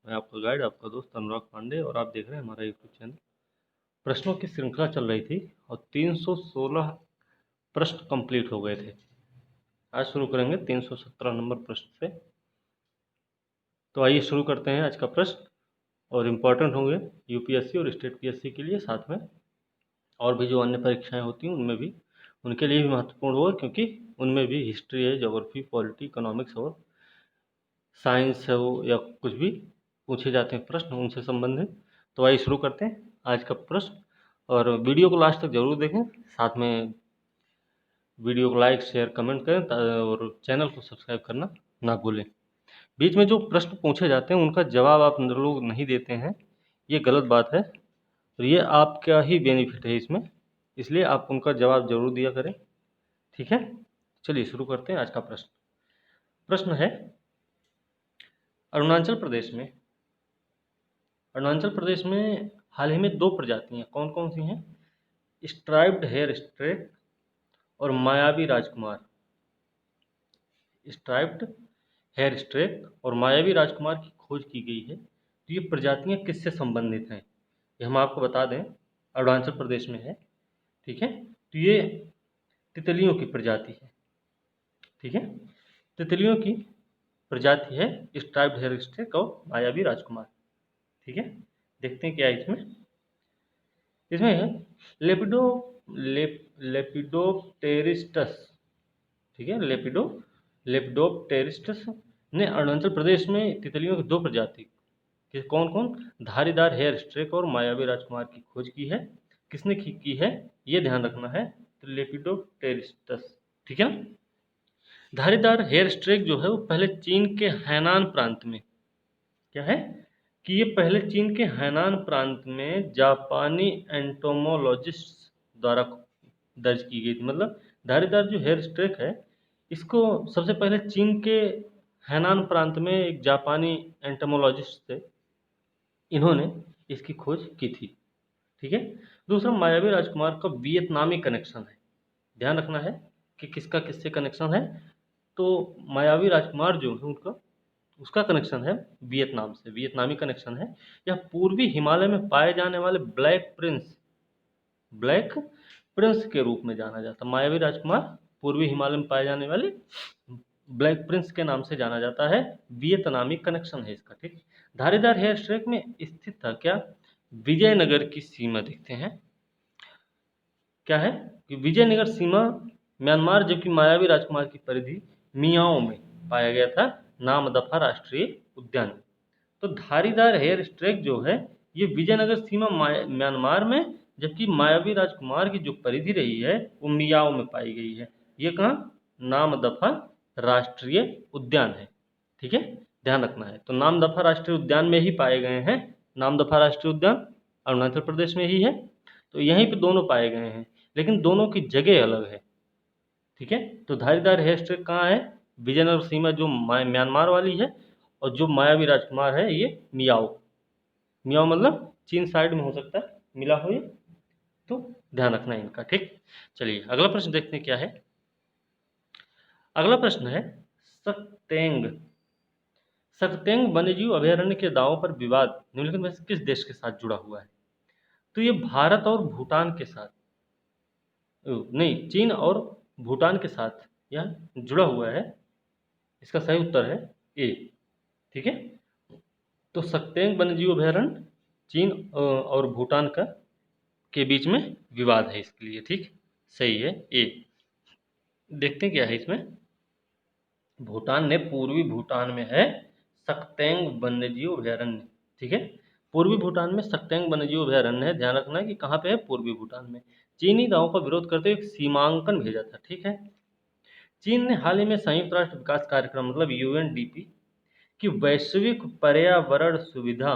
मैं आपका गाइड, आपका दोस्त अनुराग पांडे, और आप देख रहे हैं हमारा यूट्यूब चैनल। प्रश्नों की श्रृंखला चल रही थी और 316 प्रश्न कंप्लीट हो गए थे। आज शुरू करेंगे 317 नंबर प्रश्न से। तो आइए शुरू करते हैं आज का प्रश्न, और इम्पोर्टेंट होंगे यूपीएससी और स्टेट पीएससी के लिए, साथ में और भी जो अन्य परीक्षाएं होती हैं उनमें भी, उनके लिए भी महत्वपूर्ण होगा, क्योंकि उनमें भी हिस्ट्री है, ज्योग्राफी, पॉलिटी, इकोनॉमिक्स और साइंस है वो, या कुछ भी पूछे जाते हैं प्रश्न उनसे संबंधित। तो आइए शुरू करते हैं आज का प्रश्न, और वीडियो को लास्ट तक जरूर देखें, साथ में वीडियो को लाइक, शेयर, कमेंट करें, और चैनल को सब्सक्राइब करना ना भूलें। बीच में जो प्रश्न पूछे जाते हैं उनका जवाब आप लोग नहीं देते हैं, ये गलत बात है, और ये आपका ही बेनिफिट है इसमें, इसलिए आप उनका जवाब जरूर दिया करें, ठीक है। चलिए शुरू करते हैं आज का प्रश्न। प्रश्न है, अरुणाचल प्रदेश में हाल ही में 2 प्रजातियां कौन कौन सी हैं? स्ट्राइप्ड हेयर स्ट्रेक और मायावी राजकुमार। स्ट्राइप्ड हेयर स्ट्रेक और मायावी राजकुमार की खोज की गई है। तो ये प्रजातियां किससे संबंधित हैं, ये हम आपको बता दें। अरुणाचल प्रदेश में है, ठीक है। तो ये तितलियों की प्रजाति है, ठीक है। तितलियों की प्रजाति है स्ट्राइप्ड हेयर स्ट्रेक और मायावी राजकुमार, ठीक है। देखते हैं क्या है इसमें। इसमें लेपिडो लेपिडोप्टेरिस्टस, ठीक है, लेपिडोप्टेरिस्टस ने अरुणाचल प्रदेश में तितलियों की 2 प्रजाति, कौन कौन, धारीदार हेयर स्ट्रेक और मायावी राजकुमार की खोज की है। किसने की है, ये ध्यान रखना है। तो लेपिडोप्टेरिस्टस, ठीक है ना। धारीदार हेयर स्ट्रेक जो है वो पहले चीन के हैनान प्रांत में, क्या है कि ये पहले चीन के हैनान प्रांत में जापानी एंटोमोलॉजिस्ट द्वारा दर्ज की गई थी। मतलब धारीदार जो हेयर स्ट्रेक है, इसको सबसे पहले चीन के हैनान प्रांत में एक जापानी एंटोमोलॉजिस्ट थे, इन्होंने इसकी खोज की थी, ठीक है। दूसरा, मायावी राजकुमार का वियतनामी कनेक्शन है। ध्यान रखना है कि किसका किससे कनेक्शन है। तो मायावी राजकुमार जो है उनका, उसका कनेक्शन है वियतनाम से, वियतनामी कनेक्शन है। यह पूर्वी हिमालय में पाए जाने वाले ब्लैक प्रिंस के रूप में जाना जाता है। मायावी राजकुमार पूर्वी हिमालय में पाए जाने वाले ब्लैक प्रिंस के नाम से जाना जाता है। वियतनामी कनेक्शन है इसका, ठीक। धारीदार हेयर स्ट्रेक में स्थित था क्या, विजयनगर की सीमा। देखते हैं क्या है कि विजयनगर सीमा म्यांमार, जबकि मायावी राजकुमार की परिधि मियाओ में पाया गया था, नामदफा राष्ट्रीय उद्यान। तो धारीदार हेयर स्ट्रेक जो है ये विजयनगर सीमा म्यांमार में, जबकि मायावी राजकुमार की जो परिधि रही है वो मियाओ में पाई गई है। ये कहाँ, नामदफा राष्ट्रीय उद्यान है, ठीक है। ध्यान रखना है। तो नामदफा राष्ट्रीय उद्यान में ही पाए गए हैं। नामदफा राष्ट्रीय उद्यान अरुणाचल प्रदेश में ही है, तो यहीं पे दोनों पाए गए हैं, लेकिन दोनों की जगह अलग है, ठीक है। तो धारीदार हेयर स्ट्रेक कहाँ है, विजयनगर सीमा जो म्यांमार वाली है, और जो मायावी राजकुमार है ये मियाओ। मियाओ मतलब चीन साइड में हो सकता है, मिला हो ये, तो ध्यान रखना है इनका, ठीक। चलिए अगला प्रश्न देखते हैं क्या है। अगला प्रश्न है, सकतेंग सकतेंग वन्यजीव अभयारण्य के दावों पर विवाद निम्नलिखित में से किस देश के साथ जुड़ा हुआ है? तो ये भारत और भूटान के साथ, नहीं, चीन और भूटान के साथ यह जुड़ा हुआ है। इसका सही उत्तर है ए, ठीक है। तो सकतेंग वन्यजीव अभयारण्य चीन और भूटान का के बीच में विवाद है, इसके लिए, ठीक, सही है ए। देखते हैं क्या है इसमें। भूटान ने, पूर्वी भूटान में है सकतेंग वन्यजीव अभयारण्य, ठीक है। पूर्वी भूटान में सकतेंग वन्यजीव अभयारण्य है। ध्यान रखना है कि कहाँ पे है, पूर्वी भूटान में। चीनी दावों का विरोध करते हुए एक सीमांकन भेजा था, ठीक है। चीन ने हाल ही में संयुक्त राष्ट्र विकास कार्यक्रम मतलब यूएनडीपी की वैश्विक पर्यावरण सुविधा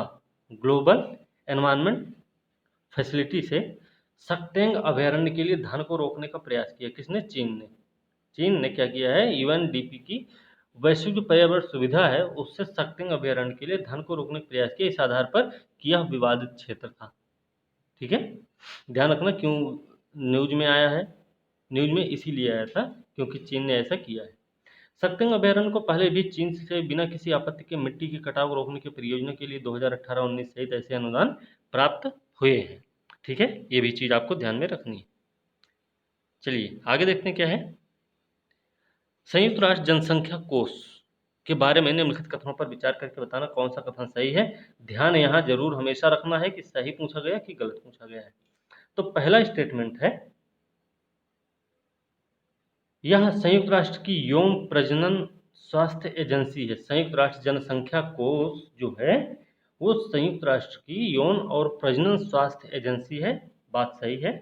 ग्लोबल एनवायरनमेंट फैसिलिटी से सकतेंग अभयारण्य के लिए धन को रोकने का प्रयास किया। किसने, चीन ने क्या किया है, यूएनडीपी की वैश्विक जो पर्यावरण सुविधा है उससे सकतेंग अभयारण्य के लिए धन को रोकने का प्रयास किया, इस आधार पर कि यह विवादित क्षेत्र था, ठीक है। ध्यान रखना क्यों न्यूज में आया है, न्यूज में इसीलिए आया था क्योंकि चीन ने ऐसा किया है। सक्तिंग अभयारण्य को पहले भी चीन से बिना किसी आपत्ति के मिट्टी के कटाव को रोकने की परियोजना के लिए 2018-19 सहित ऐसे अनुदान प्राप्त हुए हैं। ठीक है, ये भी चीज़ आपको ध्यान में रखनी है। चलिए आगे देखते हैं क्या है। संयुक्त राष्ट्र जनसंख्या कोष के बारे में निम्नलिखित कथनों पर विचार करके बताना कौन सा कथन सही है। ध्यान यहाँ जरूर हमेशा रखना है कि सही पूछा गया कि गलत पूछा गया है। तो पहला स्टेटमेंट है, यह संयुक्त राष्ट्र की यौन प्रजनन स्वास्थ्य एजेंसी है। संयुक्त राष्ट्र जनसंख्या कोष जो है वो संयुक्त राष्ट्र की यौन और प्रजनन स्वास्थ्य एजेंसी है। बात सही है।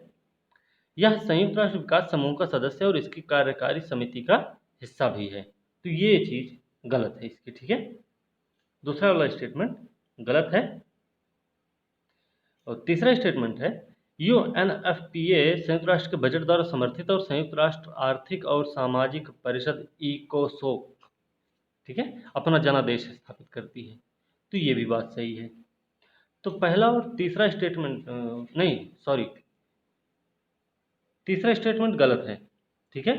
यह संयुक्त राष्ट्र विकास समूह का सदस्य है और इसकी कार्यकारी समिति का हिस्सा भी है। तो ये चीज गलत है इसकी। ठीक है, दूसरा वाला स्टेटमेंट गलत है। और तीसरा स्टेटमेंट है, यूएनएफपीए संयुक्त राष्ट्र के बजट द्वारा समर्थित और संयुक्त राष्ट्र आर्थिक और सामाजिक परिषद इकोसोक, ठीक है, अपना जनादेश स्थापित करती है। तो ये भी बात सही है। तो पहला और तीसरा स्टेटमेंट नहीं, सॉरी, तीसरा स्टेटमेंट गलत है। ठीक है,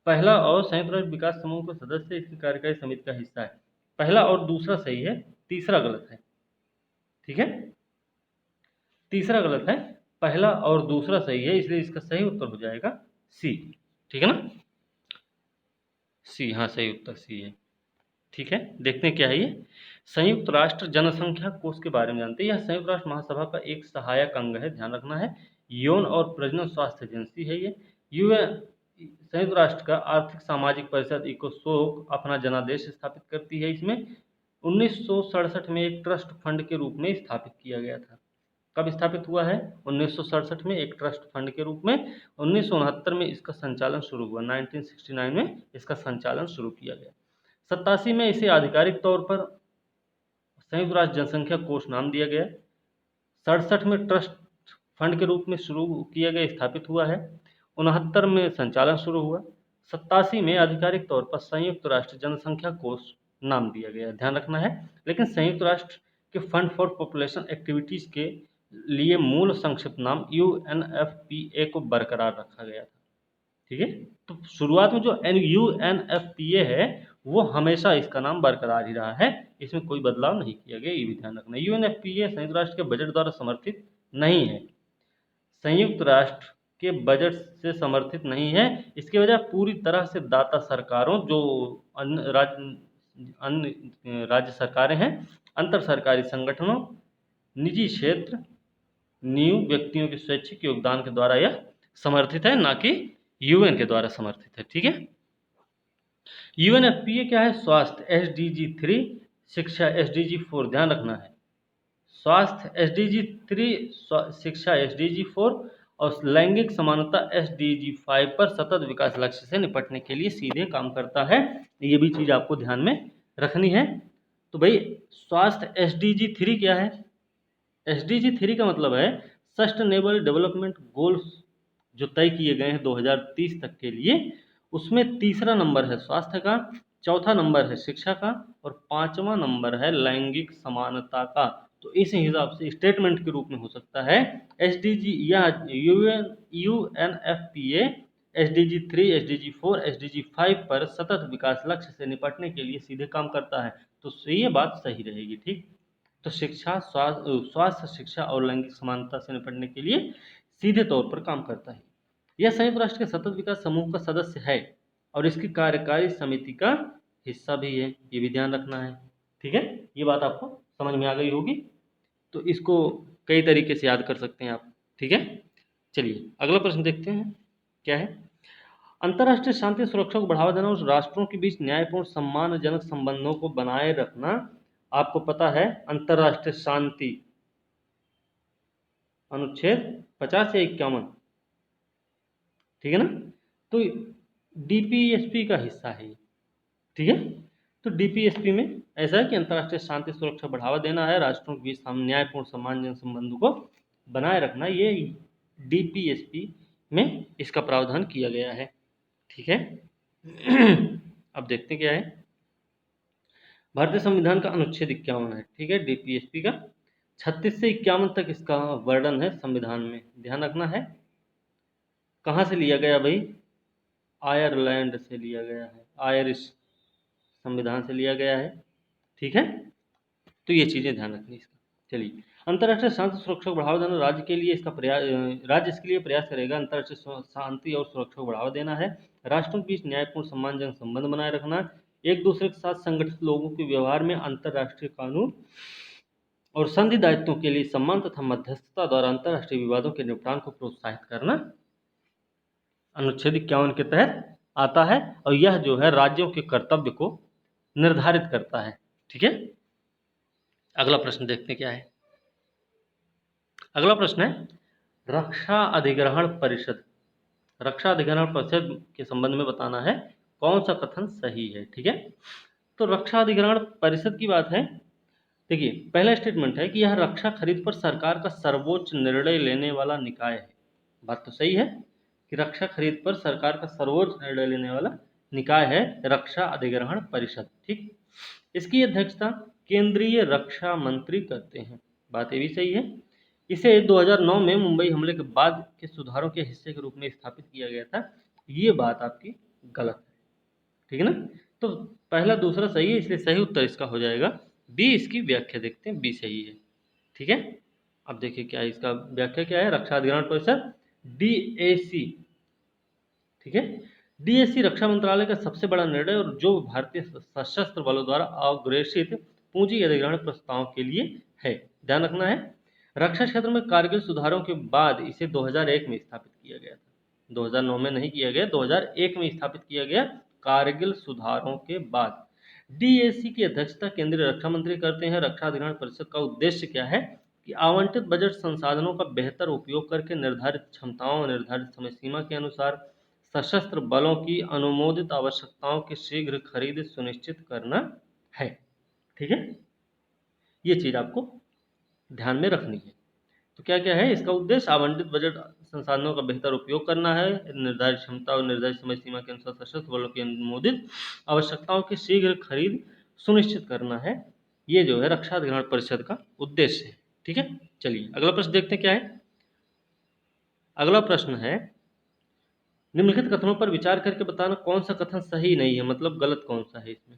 पहला और संयुक्त राष्ट्र विकास समूह के सदस्य इसकी कार्यकारी समिति का हिस्सा है। पहला और दूसरा सही है, तीसरा गलत है। ठीक है, तीसरा गलत है, पहला और दूसरा सही है, इसलिए इसका सही उत्तर हो जाएगा सी। ठीक है ना, सी, हाँ सही उत्तर सी है। ठीक है, देखते हैं क्या है ये। संयुक्त राष्ट्र जनसंख्या कोष के बारे में जानते हैं। यह संयुक्त राष्ट्र महासभा का एक सहायक अंग है, ध्यान रखना है। यौन और प्रजनन स्वास्थ्य एजेंसी है ये। यूएन संयुक्त राष्ट्र का आर्थिक सामाजिक परिषद इकोसोक अपना जनादेश स्थापित करती है। इसमें 1967 में एक ट्रस्ट फंड के रूप में स्थापित किया गया था। कब स्थापित हुआ है? 1967 में एक ट्रस्ट फंड के रूप में। 1969 में इसका संचालन शुरू हुआ। 1969 में इसका संचालन शुरू किया गया। 87 में इसे आधिकारिक तौर पर संयुक्त राष्ट्र जनसंख्या कोष नाम दिया गया। 67 में ट्रस्ट फंड के रूप में शुरू किया गया, स्थापित हुआ है। 69 में संचालन शुरू हुआ। 87 में आधिकारिक तौर पर संयुक्त राष्ट्र जनसंख्या कोष नाम दिया गया, ध्यान रखना है। लेकिन संयुक्त राष्ट्र के फंड फॉर पॉपुलेशन एक्टिविटीज के लिए मूल संक्षिप्त नाम यूएनएफपीए को बरकरार रखा गया था। ठीक है, तो शुरुआत में जो यूएनएफपीए है वो हमेशा इसका नाम बरकरार ही रहा है, इसमें कोई बदलाव नहीं किया गया, ये भी ध्यान रखना। यूएनएफपीए संयुक्त राष्ट्र के बजट द्वारा समर्थित नहीं है, संयुक्त राष्ट्र के बजट से समर्थित नहीं है। इसकी वजह पूरी तरह से दाता सरकारों, जो अन्य राज्य सरकारें हैं, अंतर सरकारी संगठनों, निजी क्षेत्र, न्यू व्यक्तियों के स्वैच्छिक योगदान के द्वारा यह समर्थित है, ना कि यूएन के द्वारा समर्थित है। ठीक है, यूएनएफपीए क्या है? स्वास्थ्य एसडीजी 3, शिक्षा एसडीजी 4, ध्यान रखना है। स्वास्थ्य एसडीजी 3, शिक्षा एसडीजी 4 और लैंगिक समानता एसडीजी 5 पर सतत विकास लक्ष्य से निपटने के लिए सीधे काम करता है। ये भी चीज आपको ध्यान में रखनी है। तो भाई स्वास्थ्य एसडीजी 3 क्या है? एसडीजी 3 का मतलब है सस्टेनेबल डेवलपमेंट गोल्स जो तय किए गए हैं 2030 तक के लिए। उसमें तीसरा नंबर है स्वास्थ्य का, चौथा नंबर है शिक्षा का और पांचवा नंबर है लैंगिक समानता का। तो इस हिसाब से स्टेटमेंट के रूप में हो सकता है एसडीजी या यूएनएफपीए एसडीजी 3, एसडीजी 4, एसडीजी 5 पर सतत विकास लक्ष्य से निपटने के लिए सीधे काम करता है। तो ये बात सही रहेगी। ठीक, तो शिक्षा, स्वास्थ्य, शिक्षा और लैंगिक समानता से निपटने के लिए सीधे तौर पर काम करता है। यह संयुक्त राष्ट्र के सतत विकास समूह का सदस्य है और इसकी कार्यकारी समिति का हिस्सा भी है, ये भी ध्यान रखना है। ठीक है, ये बात आपको समझ में आ गई होगी। तो इसको कई तरीके से याद कर सकते हैं आप। ठीक है, चलिए अगला प्रश्न देखते हैं क्या है। अंतर्राष्ट्रीय शांति सुरक्षा को बढ़ावा देना और राष्ट्रों के बीच न्यायपूर्ण सम्मानजनक संबंधों को बनाए रखना, आपको पता है अंतर्राष्ट्रीय शांति अनुच्छेद 50 या 51, ठीक है ना। तो डीपीएसपी का हिस्सा है ये। ठीक है, तो डीपीएसपी में ऐसा है कि अंतर्राष्ट्रीय शांति सुरक्षा बढ़ावा देना है, राष्ट्रों के बीच न्यायपूर्ण सम्मानजनक संबंधों को बनाए रखना, ये डीपीएसपी में इसका प्रावधान किया गया है। ठीक है, अब देखते हैं क्या है। भारतीय संविधान का अनुच्छेद 51 है। ठीक है, डीपीएसपी का 36 से 51 तक इसका वर्णन है संविधान में, ध्यान रखना है। कहाँ से लिया गया भाई? आयरलैंड से लिया गया है, आयरिश संविधान से लिया गया है। ठीक है, तो ये चीज़ें ध्यान रखनी इसका। चलिए, अंतर्राष्ट्रीय शांति सुरक्षा को बढ़ावा देना, राज्य के लिए इसका प्रयास, राज्य इसके लिए प्रयास करेगा अंतर्राष्ट्रीय शांति और सुरक्षा को बढ़ावा देना है, राष्ट्रों के बीच न्यायपूर्ण सम्मानजनक संबंध बनाए रखना, एक दूसरे के साथ संगठित लोगों के व्यवहार में अंतर्राष्ट्रीय कानून और संधि दायित्वों के लिए सम्मान तथा मध्यस्थता द्वारा अंतर्राष्ट्रीय विवादों के निपटान को प्रोत्साहित करना अनुच्छेद 51 के तहत आता है, और यह जो है राज्यों के कर्तव्य को निर्धारित करता है। ठीक है, अगला प्रश्न देखते हैं क्या है। अगला प्रश्न है रक्षा अधिग्रहण परिषद। रक्षा अधिग्रहण परिषद के संबंध में बताना है कौन सा कथन सही है। ठीक है, तो रक्षा अधिग्रहण परिषद की बात है। देखिए, पहला स्टेटमेंट है कि यह रक्षा खरीद पर सरकार का सर्वोच्च निर्णय लेने वाला निकाय है। बात तो सही है कि रक्षा खरीद पर सरकार का सर्वोच्च निर्णय लेने वाला निकाय है रक्षा अधिग्रहण परिषद। ठीक, इसकी अध्यक्षता केंद्रीय रक्षा मंत्री करते हैं। बात ये भी सही है। इसे 2009 में मुंबई हमले के बाद के सुधारों के हिस्से के रूप में स्थापित किया गया था। ये बात आपकी गलत है। ठीक है ना, तो पहला दूसरा सही है, इसलिए सही उत्तर इसका हो जाएगा बी। इसकी व्याख्या देखते हैं, बी सही है। ठीक है, अब देखिए क्या है इसका व्याख्या क्या है। रक्षा अधिग्रहण परिषद डीएसी। ठीक है, डीएसी रक्षा मंत्रालय का सबसे बड़ा निर्णय और जो भारतीय सशस्त्र बलों द्वारा अग्रेसित पूंजी अधिग्रहण प्रस्तावों के लिए है। ध्यान रखना है, रक्षा क्षेत्र में कारगिल सुधारों के बाद इसे 2001 में स्थापित किया गया था। 2009 में नहीं किया गया, 2001 में स्थापित किया गया कारगिल सुधारों के बाद। डीएसी की अध्यक्षता केंद्रीय रक्षा मंत्री करते हैं। रक्षा अधिग्रहण परिषद का उद्देश्य क्या है कि आवंटित बजट संसाधनों का बेहतर उपयोग करके निर्धारित क्षमताओं और निर्धारित समय सीमा के अनुसार सशस्त्र बलों की अनुमोदित आवश्यकताओं की शीघ्र खरीद सुनिश्चित करना है। ठीक है, ये चीज आपको ध्यान में रखनी है। तो क्या क्या है इसका उद्देश्य, आवंटित बजट संसाधनों का बेहतर उपयोग करना है, निर्धारित क्षमता और निर्धारित समय सीमा के अनुसार सशस्त्र बलों की अनुमोदित आवश्यकताओं की शीघ्र खरीद सुनिश्चित करना है। ये जो है रक्षा अधिग्रहण परिषद का उद्देश्य है। ठीक है, चलिए अगला प्रश्न देखते हैं क्या है। अगला प्रश्न है निम्नलिखित कथनों पर विचार करके बताना कौन सा कथन सही नहीं है, मतलब गलत कौन सा है इसमें।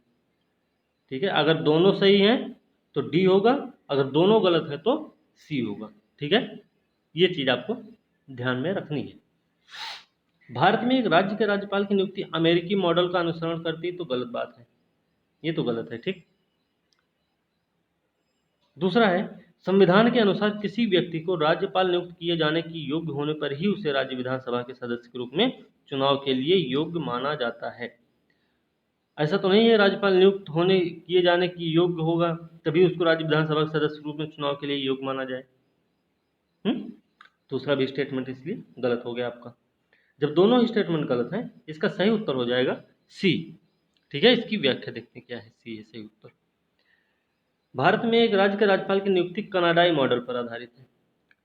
ठीक है, अगर दोनों सही हैं तो डी होगा, अगर दोनों गलत है तो सी होगा। ठीक है, ये चीज आपको ध्यान में रखनी है। भारत में एक राज्य के राज्यपाल की नियुक्ति अमेरिकी मॉडल का अनुसरण करती है, तो गलत बात है, ये तो गलत है। ठीक, दूसरा है संविधान के अनुसार किसी व्यक्ति को राज्यपाल नियुक्त किए जाने की योग्य होने पर ही उसे राज्य विधानसभा के सदस्य के रूप में चुनाव के लिए योग्य माना जाता है। ऐसा तो नहीं है राज्यपाल नियुक्त होने किए जाने की योग्य होगा तभी उसको राज्य विधानसभा के सदस्य के रूप में चुनाव के लिए योग्य माना जाए। दूसरा भी स्टेटमेंट इसलिए गलत हो गया आपका। जब दोनों ही स्टेटमेंट गलत हैं, इसका सही उत्तर हो जाएगा सी। ठीक है, इसकी व्याख्या देखते हैं क्या है। सी है सही उत्तर। भारत में एक राज्य के राज्यपाल की नियुक्ति कनाडाई मॉडल पर आधारित है।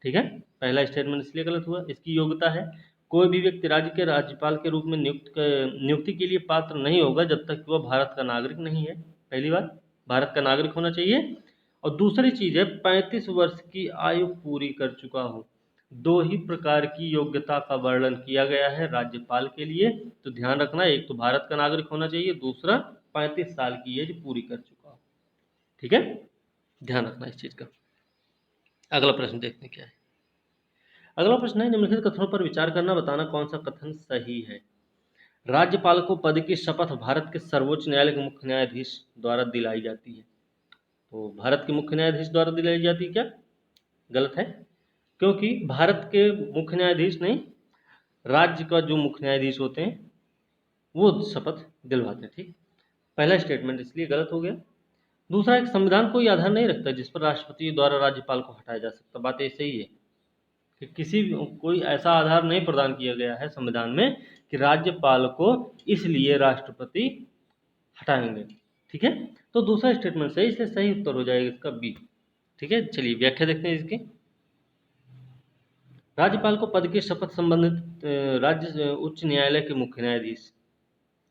ठीक है, पहला स्टेटमेंट इसलिए गलत हुआ। इसकी योग्यता है कोई भी व्यक्ति राज्य के राज्यपाल के रूप में नियुक्ति के लिए पात्र नहीं होगा जब तक कि वह भारत का नागरिक नहीं है। पहली बात, भारत का नागरिक होना चाहिए। और दूसरी चीज है 35 वर्ष की आयु पूरी कर चुका हो। दो ही प्रकार की योग्यता का वर्णन किया गया है राज्यपाल के लिए, तो ध्यान रखना, एक तो भारत का नागरिक होना चाहिए, दूसरा 35 साल की एज पूरी कर चुका हो। ठीक है, ध्यान रखना इस चीज का। अगला प्रश्न देखते हैं क्या है। अगला प्रश्न है निम्नलिखित कथनों पर विचार करना, बताना कौन सा कथन सही है। राज्यपाल को पद की शपथ भारत के सर्वोच्च न्यायालय के मुख्य न्यायाधीश द्वारा दिलाई जाती है। तो भारत के मुख्य न्यायाधीश द्वारा दिलाई जाती है क्या? गलत है, क्योंकि भारत के मुख्य न्यायाधीश नहीं, राज्य का जो मुख्य न्यायाधीश होते हैं वो शपथ दिलवाते हैं। ठीक, पहला स्टेटमेंट इसलिए गलत हो गया। दूसरा, एक संविधान कोई आधार नहीं रखता जिस पर राष्ट्रपति द्वारा राज्यपाल को हटाया जा सकता। बात ये सही है कि कोई ऐसा आधार नहीं प्रदान किया गया है संविधान में कि राज्यपाल को इसलिए राष्ट्रपति हटाएंगे। ठीक है, तो दूसरा स्टेटमेंट सही, इसलिए सही उत्तर हो जाएगा इसका बी। ठीक है, चलिए व्याख्या देखते हैं इसकी। राज्यपाल को पद की शपथ संबंधित राज्य उच्च न्यायालय के मुख्य न्यायाधीश,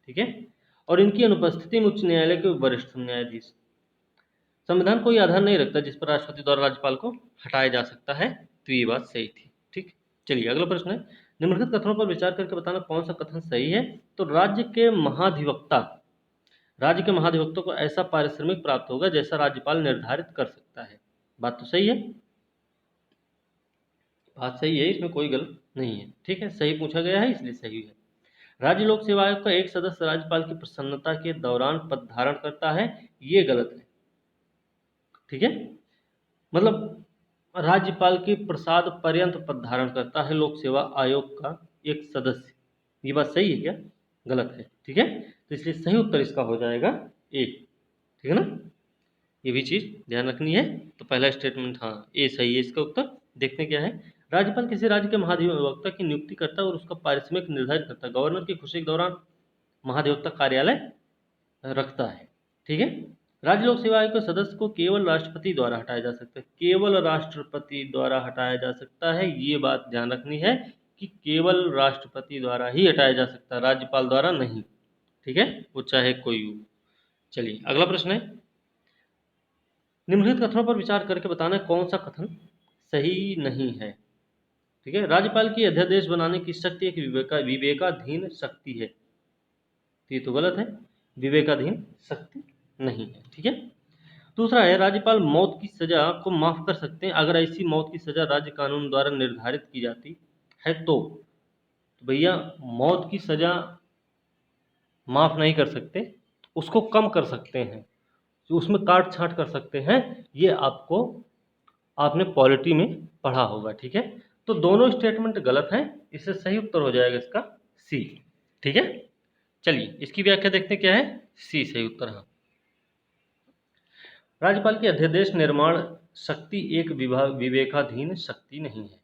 ठीक है, और इनकी अनुपस्थिति में उच्च न्यायालय के वरिष्ठ न्यायाधीश। संविधान कोई आधार नहीं रखता जिस पर राष्ट्रपति द्वारा राज्यपाल को हटाया जा सकता है, तो ये बात सही थी। ठीक, चलिए अगला प्रश्न है निम्नलिखित कथनों पर विचार करके बताना कौन सा कथन सही है। तो राज्य के महाधिवक्ता राज्य के महाधिवक्ता को ऐसा पारिश्रमिक प्राप्त होगा जैसा राज्यपाल निर्धारित कर सकता है। बात तो सही है, बात सही है, इसमें कोई गलत नहीं है। ठीक है, सही पूछा गया है इसलिए सही है। राज्य लोक सेवा आयोग का एक सदस्य राज्यपाल की प्रसन्नता के दौरान पद धारण करता है, ये गलत है। ठीक है, मतलब राज्यपाल के प्रसाद पर्यंत पद धारण करता है लोक सेवा आयोग का एक सदस्य। ये बात सही है क्या? गलत है। ठीक है, तो इसलिए सही उत्तर इसका हो जाएगा ए। ठीक है ना, ये भी चीज ध्यान रखनी है। तो पहला स्टेटमेंट हाँ ए सही है इसका उत्तर। देखते हैं क्या है। राज्यपाल किसी राज्य के महाधिवक्ता की नियुक्ति करता है और उसका पारिश्रमिक निर्धारित करता है। गवर्नर की खुशी के दौरान महाधिवक्ता कार्यालय रखता है। ठीक है, राज्य लोक सेवा आयोग के सदस्य को केवल राष्ट्रपति द्वारा हटाया जा सकता है। केवल राष्ट्रपति द्वारा हटाया जा सकता है, ये बात ध्यान रखनी है कि केवल राष्ट्रपति द्वारा ही हटाया जा सकता है, राज्यपाल द्वारा नहीं। ठीक है, वो चाहे कोई हो। चलिए अगला प्रश्न है, निम्नलिखित कथनों पर विचार करके बताना है कौन सा कथन सही नहीं है। ठीक है, राज्यपाल की अध्यादेश बनाने की शक्ति एक विवेकाधीन शक्ति है, तो ये तो गलत है, विवेकाधीन शक्ति नहीं है। ठीक है, दूसरा है राज्यपाल मौत की सजा को माफ कर सकते हैं अगर ऐसी मौत की सजा राज्य कानून द्वारा निर्धारित की जाती है तो भैया मौत की सजा माफ नहीं कर सकते, उसको कम कर सकते हैं, जो उसमें काट छांट कर सकते हैं। ये आपको आपने पॉलिटी में पढ़ा होगा। ठीक है, तो दोनों स्टेटमेंट गलत हैं, इससे सही उत्तर हो जाएगा इसका सी। ठीक है, चलिए इसकी व्याख्या देखते हैं क्या है। सी सही उत्तर है। राज्यपाल की अध्यादेश निर्माण शक्ति एक विवेकाधीन शक्ति नहीं है।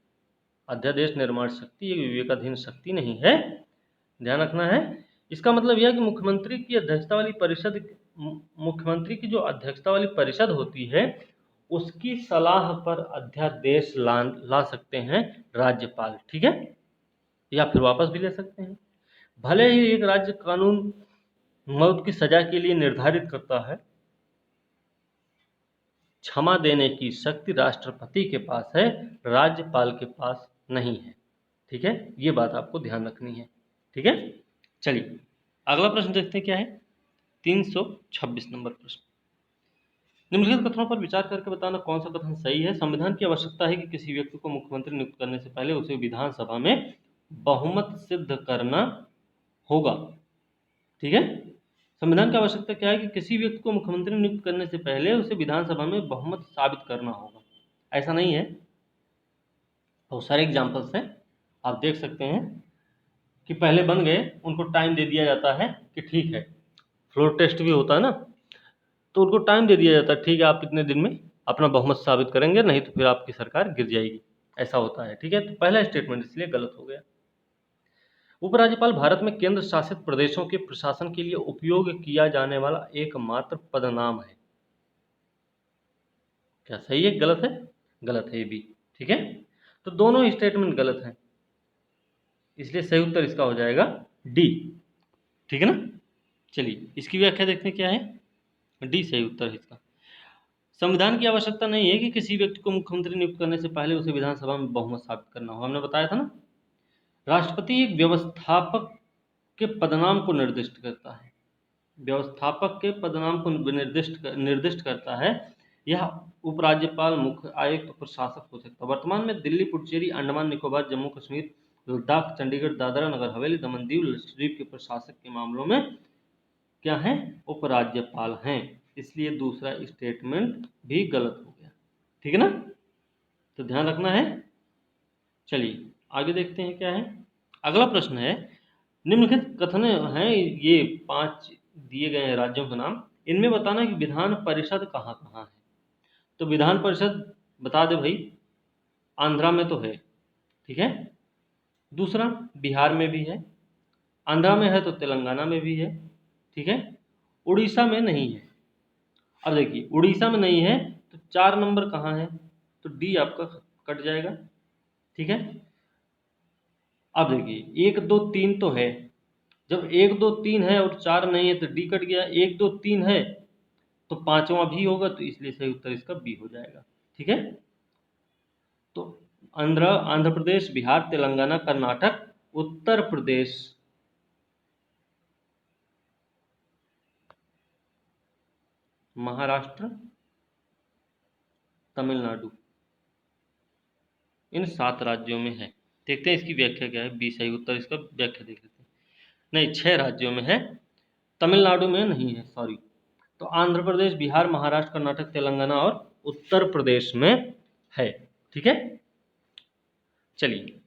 अध्यादेश निर्माण शक्ति एक विवेकाधीन शक्ति नहीं है, ध्यान रखना है। इसका मतलब यह कि मुख्यमंत्री की अध्यक्षता वाली परिषद, मुख्यमंत्री की जो अध्यक्षता वाली परिषद होती है उसकी सलाह पर अध्यादेश ला सकते हैं राज्यपाल। ठीक है, या फिर वापस भी ले सकते हैं। भले ही एक राज्य कानून मौत की सजा के लिए निर्धारित करता है, क्षमा देने की शक्ति राष्ट्रपति के पास है, राज्यपाल के पास नहीं है। ठीक है, ये बात आपको ध्यान रखनी है। ठीक है, चलिए अगला प्रश्न देखते हैं क्या है। 326 नंबर प्रश्न, निम्नलिखित कथनों पर विचार करके बताना कौन सा कथन सही है। संविधान की आवश्यकता है कि किसी व्यक्ति को मुख्यमंत्री नियुक्त करने से पहले उसे विधानसभा में बहुमत सिद्ध करना होगा। ठीक है, संविधान की आवश्यकता क्या है कि किसी व्यक्ति को मुख्यमंत्री नियुक्त करने से पहले उसे विधानसभा में बहुमत साबित करना होगा। ऐसा नहीं है, बहुत सारे एग्जाम्पल्स हैं, आप देख सकते हैं कि पहले बन गए उनको टाइम दे दिया जाता है कि ठीक है, फ्लोर टेस्ट भी होता है ना, तो उनको टाइम दे दिया जाता है, ठीक है आप इतने दिन में अपना बहुमत साबित करेंगे, नहीं तो फिर आपकी सरकार गिर जाएगी, ऐसा होता है। ठीक है, तो पहला स्टेटमेंट इसलिए गलत हो गया। उपराज्यपाल भारत में केंद्र शासित प्रदेशों के प्रशासन के लिए उपयोग किया जाने वाला एकमात्र पदनाम है। क्या सही है गलत है? गलत है ये भी। ठीक है, तो दोनों स्टेटमेंट गलत हैं, इसलिए सही उत्तर इसका हो जाएगा डी। ठीक है ना, चलिए इसकी व्याख्या देखते हैं क्या है। डी सही उत्तर है इसका। संविधान की आवश्यकता नहीं है कि किसी व्यक्ति को मुख्यमंत्री नियुक्त करने से पहले उसे विधानसभा में बहुमत साबित करना हो, हमने बताया था ना। राष्ट्रपति एक व्यवस्थापक के पदनाम को निर्दिष्ट करता है, व्यवस्थापक के पदनाम को निर्दिष्ट करता है। यह उपराज्यपाल, मुख्य आयुक्त, प्रशासक हो सकता है। वर्तमान में दिल्ली, पुडुचेरी, अंडमान निकोबार, जम्मू कश्मीर, लद्दाख, चंडीगढ़, दादरा नगर हवेली, दमन दीव, लक्षद्वीप के प्रशासक के मामलों में क्या है, उपराज्यपाल हैं, इसलिए दूसरा स्टेटमेंट भी गलत हो गया। ठीक है ना, तो ध्यान रखना है। चलिए आगे देखते हैं क्या है। अगला प्रश्न है, निम्नलिखित कथन हैं, ये 5 दिए गए हैं राज्यों के नाम, इनमें बताना कि विधान परिषद कहाँ कहाँ है। तो विधान परिषद बता दे भाई, आंध्रा में तो है। ठीक है, दूसरा बिहार में भी है, आंध्रा में है तो तेलंगाना में भी है। ठीक है, उड़ीसा में नहीं है। अब देखिए उड़ीसा में नहीं है तो 4 नंबर कहाँ है, तो डी आपका कट जाएगा। ठीक है, अब देखिए 1 2 3 तो है, जब 1 2 3 है और 4 नहीं है तो डी कट गया। 1 2 3 है तो पांचवा भी होगा, तो इसलिए सही उत्तर इसका बी हो जाएगा। ठीक है, तो आंध्र प्रदेश, बिहार, तेलंगाना, कर्नाटक, उत्तर प्रदेश, महाराष्ट्र, तमिलनाडु, इन 7 राज्यों में है। देखते हैं इसकी व्याख्या क्या है। बी सही उत्तर, इसका व्याख्या देख लेते हैं। नहीं, 6 राज्यों में है, तमिलनाडु में नहीं है, सॉरी। तो आंध्र प्रदेश, बिहार, महाराष्ट्र, कर्नाटक, तेलंगाना और उत्तर प्रदेश में है। ठीक है, चलिए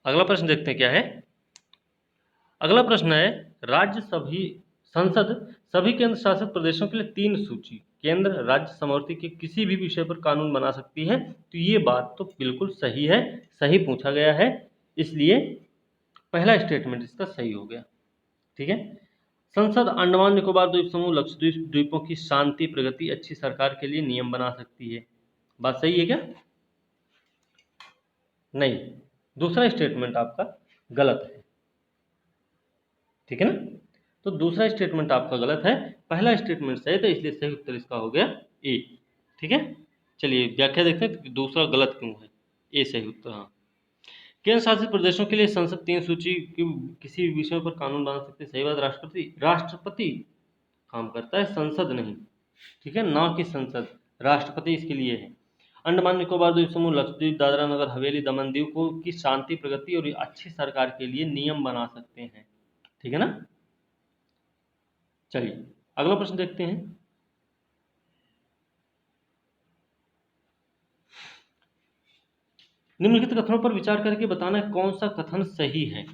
अगला प्रश्न देखते हैं क्या है। अगला प्रश्न है, संसद सभी केंद्र शासित प्रदेशों के लिए 3 सूची केंद्र राज्य समवर्ती के किसी भी विषय पर कानून बना सकती है। तो ये बात तो बिल्कुल सही है, सही पूछा गया है, इसलिए पहला स्टेटमेंट इसका सही हो गया। ठीक है, संसद अंडमान निकोबार द्वीप समूह, लक्षद्वीप द्वीपों की शांति, प्रगति, अच्छी सरकार के लिए नियम बना सकती है। बात सही है क्या? नहीं, दूसरा स्टेटमेंट आपका गलत है। ठीक है ना, तो दूसरा स्टेटमेंट आपका गलत है, पहला स्टेटमेंट सही था, इसलिए सही उत्तर इसका हो गया ए। ठीक है, चलिए व्याख्या देखते हैं कि दूसरा गलत क्यों है। ए सही उत्तर। हाँ, केंद्र शासित प्रदेशों के लिए संसद 3 सूची की किसी भी विषय पर कानून बना सकते हैं। सही बात, राष्ट्रपति काम करता है, संसद नहीं। ठीक है, ना कि संसद, राष्ट्रपति इसके लिए है। अंडमान निकोबार द्वीप समूह, लक्षद्वीप, दादरा नगर हवेली, दमन दीव को की शांति, प्रगति और अच्छी सरकार के लिए नियम बना सकते हैं। ठीक है ना, चलिए अगला प्रश्न देखते हैं। निम्नलिखित कथनों पर विचार करके बताना है कौन सा कथन सही है।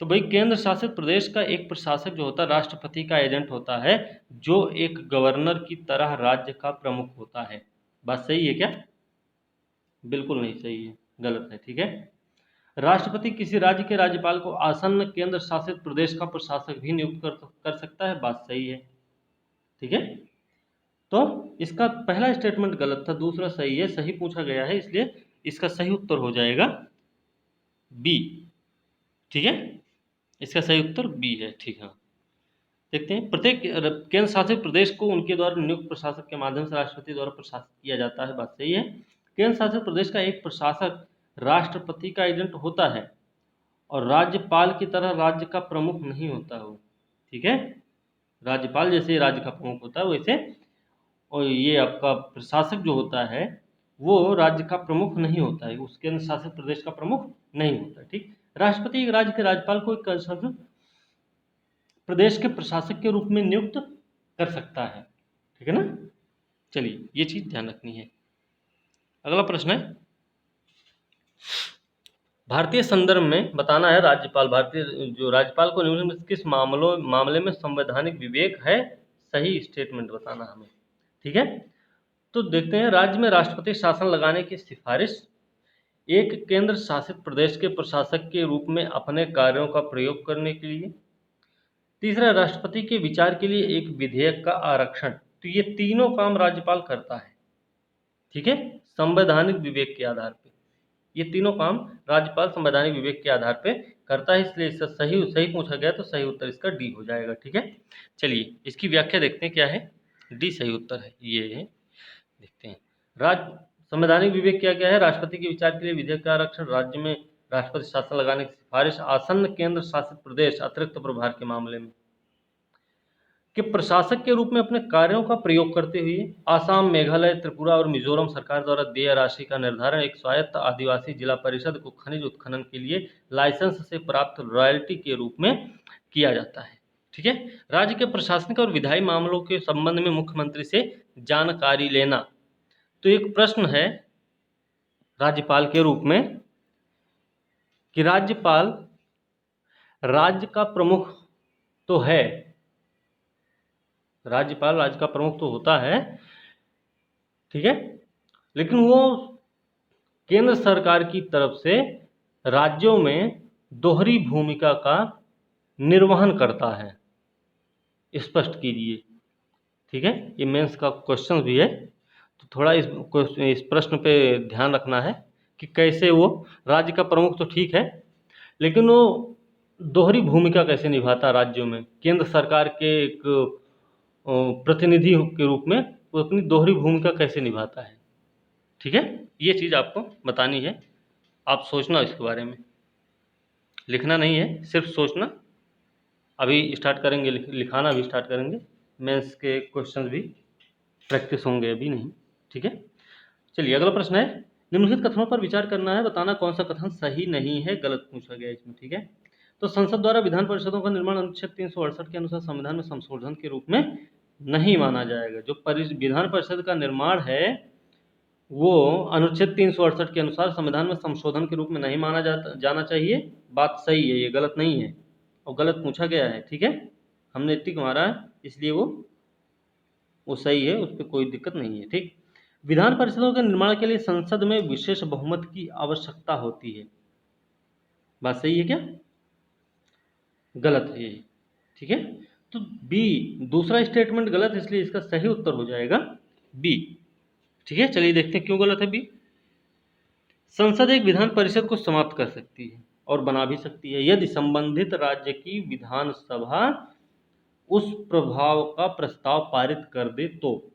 तो भाई, केंद्र शासित प्रदेश का एक प्रशासक जो होता है राष्ट्रपति का एजेंट होता है, जो एक गवर्नर की तरह राज्य का प्रमुख होता है। बात सही है क्या? बिल्कुल नहीं सही है, गलत है। ठीक है, राष्ट्रपति किसी राज्य के राज्यपाल को आसन्न केंद्र शासित प्रदेश का प्रशासक भी नियुक्त कर सकता है। बात सही है। ठीक है, तो इसका पहला स्टेटमेंट गलत था, दूसरा सही है, सही पूछा गया है, इसलिए इसका सही उत्तर हो जाएगा बी। ठीक है, इसका सही उत्तर बी है। ठीक है, देखते हैं। प्रत्येक केंद्र शासित प्रदेश को उनके द्वारा नियुक्त प्रशासक के माध्यम से राष्ट्रपति द्वारा प्रशासित किया जाता है। बात सही है। केंद्र शासित प्रदेश का एक प्रशासक राष्ट्रपति का एजेंट होता है और राज्यपाल की तरह राज्य का प्रमुख नहीं होता हो। ठीक है, राज्यपाल जैसे राज्य का प्रमुख होता है वैसे, और ये आपका प्रशासक जो होता है वो राज्य का प्रमुख नहीं होता है, उस केंद्र शासित प्रदेश का प्रमुख नहीं होता। ठीक, राष्ट्रपति एक राज्य के राज्यपाल को एक शासित प्रदेश के प्रशासक के रूप में नियुक्त कर सकता है। ठीक है ना, चलिए ये चीज ध्यान रखनी है। अगला प्रश्न है, भारतीय संदर्भ में बताना है राज्यपाल को निम्नलिखित में किस मामले में संवैधानिक विवेक है, सही स्टेटमेंट बताना हमें। ठीक है, तो देखते हैं। राज्य में राष्ट्रपति शासन लगाने की सिफारिश एक केंद्र शासित प्रदेश के प्रशासक के रूप में अपने कार्यों का प्रयोग करने के लिए। तीसरा, राष्ट्रपति के विचार के लिए एक विधेयक का आरक्षण। तो ये तीनों काम राज्यपाल करता है। ठीक है, संवैधानिक विवेक के आधार पे ये तीनों काम राज्यपाल संवैधानिक विवेक के आधार पे करता है, इसलिए इसका सही पूछा गया तो सही उत्तर इसका डी हो जाएगा। ठीक है, चलिए इसकी व्याख्या देखते हैं क्या है। डी सही उत्तर है, ये है, देखते हैं। संवैधानिक विवेक क्या क्या है? राष्ट्रपति के विचार के लिए विधेयक का आरक्षण, राज्य में राष्ट्रपति शासन लगाने की सिफारिश, आसन्न केंद्र शासित प्रदेश अतिरिक्त प्रभार के मामले में कि प्रशासक के रूप में अपने कार्यों का प्रयोग करते हुए आसाम, मेघालय, त्रिपुरा और मिजोरम सरकार द्वारा देय राशि का निर्धारण एक स्वायत्त आदिवासी जिला परिषद को खनिज उत्खनन के लिए लाइसेंस से प्राप्त रॉयल्टी के रूप में किया जाता है। ठीक है, राज्य के प्रशासनिक और विधायी मामलों के संबंध में मुख्यमंत्री से जानकारी लेना। तो एक प्रश्न है राज्यपाल के रूप में कि राज्यपाल राज्य का प्रमुख तो है, राज्यपाल राज्य का प्रमुख तो होता है, ठीक है, लेकिन वो केंद्र सरकार की तरफ से राज्यों में दोहरी भूमिका का निर्वहन करता है। स्पष्ट कीजिए। ठीक है, ये मेंस का क्वेश्चन भी है, तो थोड़ा इस प्रश्न पे ध्यान रखना है कि कैसे वो राज्य का प्रमुख तो ठीक है, लेकिन वो दोहरी भूमिका कैसे निभाता राज्यों में, केंद्र सरकार के एक प्रतिनिधि के रूप में वो अपनी दोहरी भूमिका कैसे निभाता है। ठीक है, ये चीज़ आपको बतानी है, आप सोचना इसके बारे में, लिखना नहीं है, सिर्फ सोचना। अभी स्टार्ट करेंगे, लिखाना भी स्टार्ट करेंगे, मेंस के क्वेश्चन भी प्रैक्टिस होंगे, अभी नहीं। ठीक है, चलिए अगला प्रश्न है, निम्नलिखित कथनों पर विचार करना है, बताना कौन सा कथन सही नहीं है, गलत पूछा गया इसमें। ठीक है, तो संसद द्वारा विधान परिषदों का निर्माण अनुच्छेद 368 के अनुसार संविधान में संशोधन के रूप में नहीं माना जाएगा। जो विधान परिषद का निर्माण है वो अनुच्छेद 368 के अनुसार संविधान में संशोधन के रूप में नहीं माना जाना चाहिए। बात सही है, ये गलत नहीं है, और गलत पूछा गया है। ठीक है, हमने टिक मारा है, इसलिए वो सही है, उस पर कोई दिक्कत नहीं है। ठीक, विधान परिषदों के निर्माण के लिए संसद में विशेष बहुमत की आवश्यकता होती है। बात सही है क्या? गलत है ये। ठीक है, तो बी, दूसरा स्टेटमेंट गलत, इसलिए इसका सही उत्तर हो जाएगा बी। ठीक है, चलिए देखते हैं क्यों गलत है बी। संसद एक विधान परिषद को समाप्त कर सकती है और बना भी सकती है यदि संबंधित राज्य की विधानसभा उस प्रभाव का प्रस्ताव पारित कर दे तो।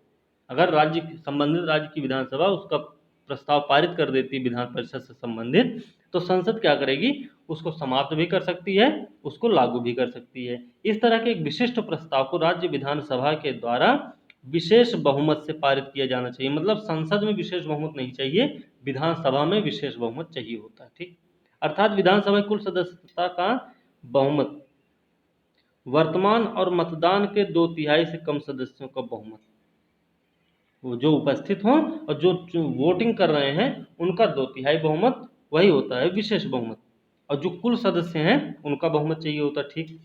अगर संबंधित राज्य की विधानसभा उसका प्रस्ताव पारित कर देती है विधान परिषद से संबंधित, तो संसद क्या करेगी, उसको समाप्त भी कर सकती है, उसको लागू भी कर सकती है। इस तरह के एक विशिष्ट प्रस्ताव को राज्य विधानसभा के द्वारा विशेष बहुमत से पारित किया जाना चाहिए। मतलब संसद में विशेष बहुमत नहीं चाहिए, विधानसभा में विशेष बहुमत चाहिए होता है। ठीक, अर्थात विधानसभा कुल सदस्यता का बहुमत, वर्तमान और मतदान के 2/3 से कम सदस्यों का बहुमत, वो जो उपस्थित हों और जो वोटिंग कर रहे हैं उनका 2/3 बहुमत, वही होता है विशेष बहुमत। और जो कुल सदस्य हैं उनका बहुमत चाहिए होता है। ठीक,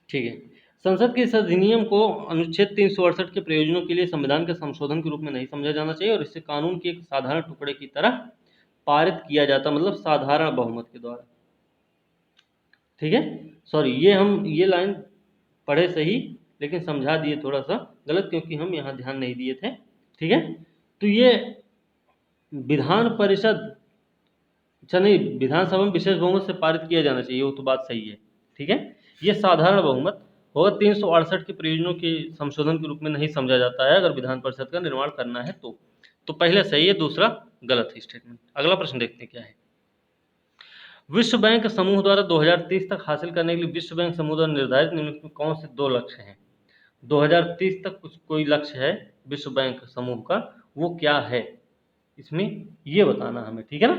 ठीक है, संसद के इस अधिनियम को अनुच्छेद 368 के प्रयोजनों के लिए संविधान के संशोधन के रूप में नहीं समझा जाना चाहिए और इसे कानून के एक साधारण टुकड़े की तरह पारित किया जाता, मतलब साधारण बहुमत के द्वारा। ठीक है, सॉरी, ये लाइन पढ़े सही, लेकिन समझा दिए थोड़ा सा गलत, क्योंकि हम यहाँ ध्यान नहीं दिए थे। ठीक है, तो ये विधान परिषद, अच्छा नहीं, विधानसभा में विशेष बहुमत से पारित किया जाना चाहिए, वो तो बात सही है। ठीक है, ये साधारण बहुमत होगा, 368 के प्रयोजनों के संशोधन के रूप में नहीं समझा जाता है अगर विधान परिषद का निर्माण करना है तो पहले सही है, दूसरा गलत है स्टेटमेंट। अगला प्रश्न देखते हैं क्या है। विश्व बैंक समूह द्वारा 2030 तक हासिल करने के लिए विश्व बैंक समूह द्वारा निर्धारित निम्नलिखित में कौन से 2 लक्ष्य हैं? 2030 तक कुछ कोई लक्ष्य है विश्व बैंक समूह का, वो क्या है इसमें ये बताना हमें। ठीक है ना,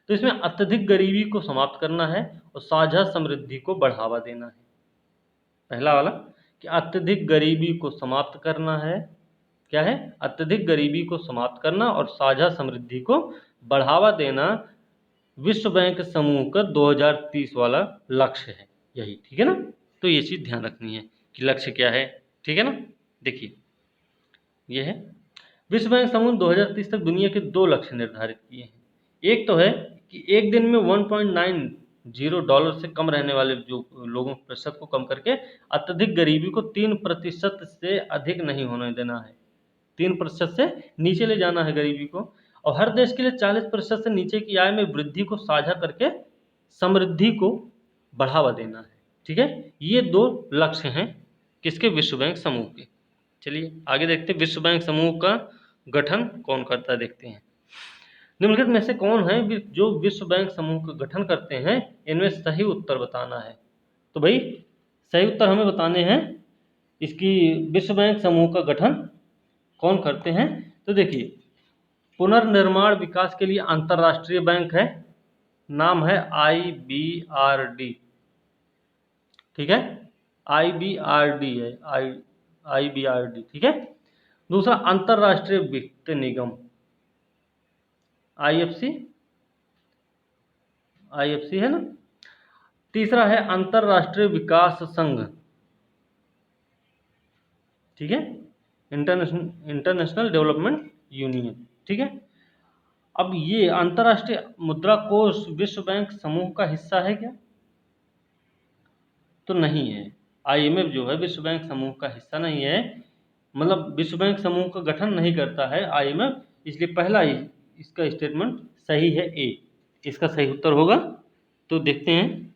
तो इसमें अत्यधिक गरीबी को समाप्त करना है और साझा समृद्धि को बढ़ावा देना है। पहला वाला कि अत्यधिक गरीबी को समाप्त करना है, क्या है, अत्यधिक गरीबी को समाप्त करना और साझा समृद्धि को बढ़ावा देना विश्व बैंक समूह का 2030 वाला लक्ष्य है, यही। ठीक है ना, तो ये चीज़ ध्यान रखनी है कि लक्ष्य क्या है। ठीक है ना, देखिए ये है, विश्व बैंक समूह 2030 तक दुनिया के 2 लक्ष्य निर्धारित किए हैं। एक तो है कि एक दिन में $1.90 से कम रहने वाले जो लोगों के प्रतिशत को कम करके अत्यधिक गरीबी को 3% से अधिक नहीं होने देना है, 3% से नीचे ले जाना है गरीबी को, और हर देश के लिए 40% से नीचे की आय में वृद्धि को साझा करके समृद्धि को बढ़ावा देना है। ठीक है, ये 2 लक्ष्य हैं किसके, विश्व बैंक समूह के। चलिए आगे देखते हैं विश्व बैंक समूह का गठन कौन करता है, देखते हैं। निम्नलिखित में से कौन है जो विश्व बैंक समूह का गठन करते हैं, इनमें सही उत्तर बताना है। तो भाई सही उत्तर हमें बताने हैं इसकी, विश्व बैंक समूह का गठन कौन करते हैं। तो देखिए, पुनर्निर्माण विकास के लिए अंतर्राष्ट्रीय बैंक है, नाम है IBRD। ठीक है, IBRD है, IBRD। ठीक है, दूसरा अंतर्राष्ट्रीय वित्त निगम IFC है ना। तीसरा है अंतर्राष्ट्रीय विकास संघ, ठीक है, इंटरनेशनल डेवलपमेंट यूनियन। ठीक है, अब ये अंतर्राष्ट्रीय मुद्रा कोष विश्व बैंक समूह का हिस्सा है क्या? तो नहीं है। IMF जो है विश्व बैंक समूह का हिस्सा नहीं है, मतलब विश्व बैंक समूह का गठन नहीं करता है IMF, इसलिए पहला ही इसका स्टेटमेंट सही है, ए इसका सही उत्तर होगा। तो देखते हैं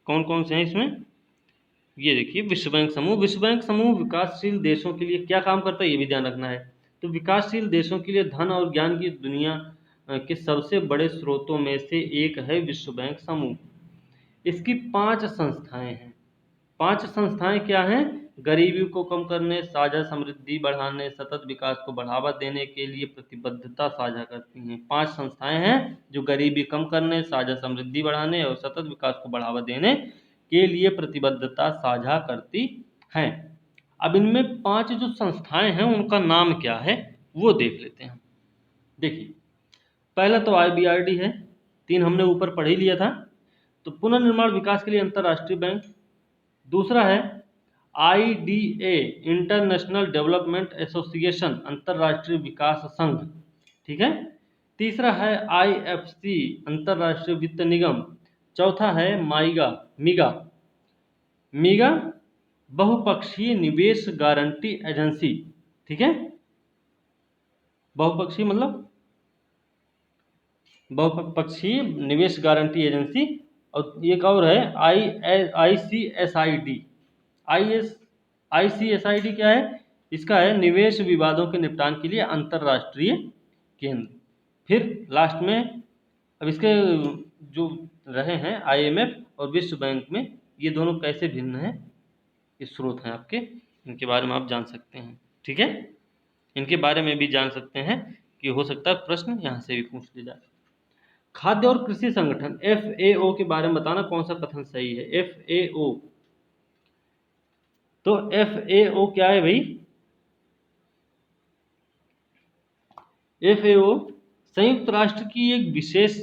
कौन कौन से हैं इसमें। ये देखिए, विश्व बैंक समूह विकासशील देशों के लिए क्या काम करता है, ये भी ध्यान रखना है। तो विकासशील देशों के लिए धन और ज्ञान की दुनिया के सबसे बड़े स्रोतों में से एक है विश्व बैंक समूह। इसकी 5 संस्थाएं हैं। 5 संस्थाएं क्या हैं? गरीबी को कम करने, साझा समृद्धि बढ़ाने, सतत विकास को बढ़ावा देने के लिए प्रतिबद्धता साझा करती हैं। 5 संस्थाएं हैं जो गरीबी कम करने, साझा समृद्धि बढ़ाने और सतत विकास को बढ़ावा देने के लिए प्रतिबद्धता साझा करती हैं। अब इनमें 5 जो संस्थाएं हैं उनका नाम क्या है वो देख लेते हैं। देखिए, पहला तो IBRD है, 3 हमने ऊपर पढ़ ही लिया था। तो पुनर्निर्माण विकास के लिए अंतर्राष्ट्रीय बैंक। दूसरा है IDA, इंटरनेशनल डेवलपमेंट एसोसिएशन, अंतर्राष्ट्रीय विकास संघ, ठीक है। तीसरा है IFC, अंतर्राष्ट्रीय वित्त निगम। चौथा है मीगा बहुपक्षीय निवेश गारंटी एजेंसी, ठीक है। बहुपक्षीय मतलब बहुपक्षीय निवेश गारंटी एजेंसी। और एक और है ICSID। ICSID क्या है? इसका है निवेश विवादों के निपटान के लिए अंतर्राष्ट्रीय केंद्र। फिर लास्ट में अब इसके जो रहे हैं IMF और विश्व बैंक में, ये दोनों कैसे भिन्न हैं, ये स्रोत हैं आपके, इनके बारे में आप जान सकते हैं, ठीक है। इनके बारे में भी जान सकते हैं कि हो सकता है प्रश्न यहाँ से भी पूछ लिया जाए। खाद्य और कृषि संगठन FAO के बारे में बताना कौन सा कथन सही है। FAO, तो FAO क्या है भाई? FAO संयुक्त राष्ट्र की एक विशेष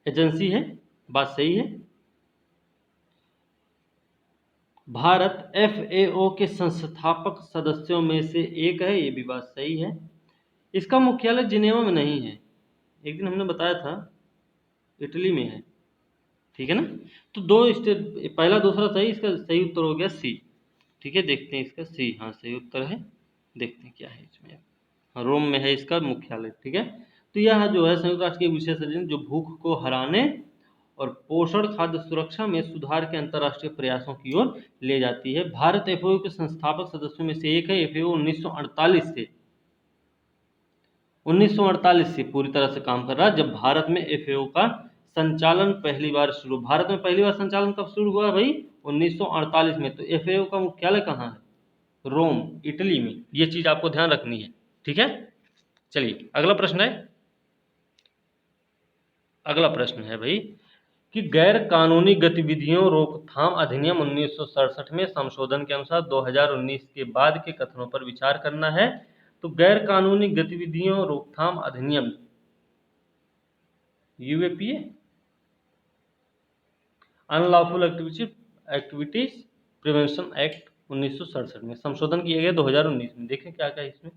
एजेंसी है, बात सही है। भारत FAO के संस्थापक सदस्यों में से एक है, ये भी बात सही है। इसका मुख्यालय जिनेवा में नहीं है, एक दिन हमने बताया था इटली में है, ठीक है ना। तो 2 स्टेट, पहला दूसरा सही, इसका सही उत्तर हो गया C, ठीक है। देखते हैं इसका C, हाँ सही उत्तर है। देखते हैं क्या है इसमें, हाँ, रोम में है इसका मुख्यालय, ठीक है। तो यह जो है संयुक्त राष्ट्र की विशेष एजेंसी जो भूख को हराने और पोषण खाद्य सुरक्षा में सुधार के अंतर्राष्ट्रीय प्रयासों की ओर ले जाती है। भारत FAO के संस्थापक सदस्यों में से एक है। FAO 1948 से पूरी तरह से काम कर रहा है। जब भारत में FAO का संचालन पहली बार शुरू, भारत में पहली बार संचालन कब शुरू हुआ भाई? 1948 में। तो FAO का मुख्यालय कहाँ है? रोम, इटली में। ये चीज आपको ध्यान रखनी है, ठीक है। चलिए अगला प्रश्न है भाई कि गैर कानूनी गतिविधियों रोकथाम अधिनियम 1967 में संशोधन के अनुसार 2019 के बाद के कथनों पर विचार करना है। तो गैर कानूनी गतिविधियों रोकथाम अधिनियम UAPA, unlawful activities prevention act 1967 में संशोधन किया गया 2019 में। देखें क्या क्या इसमें।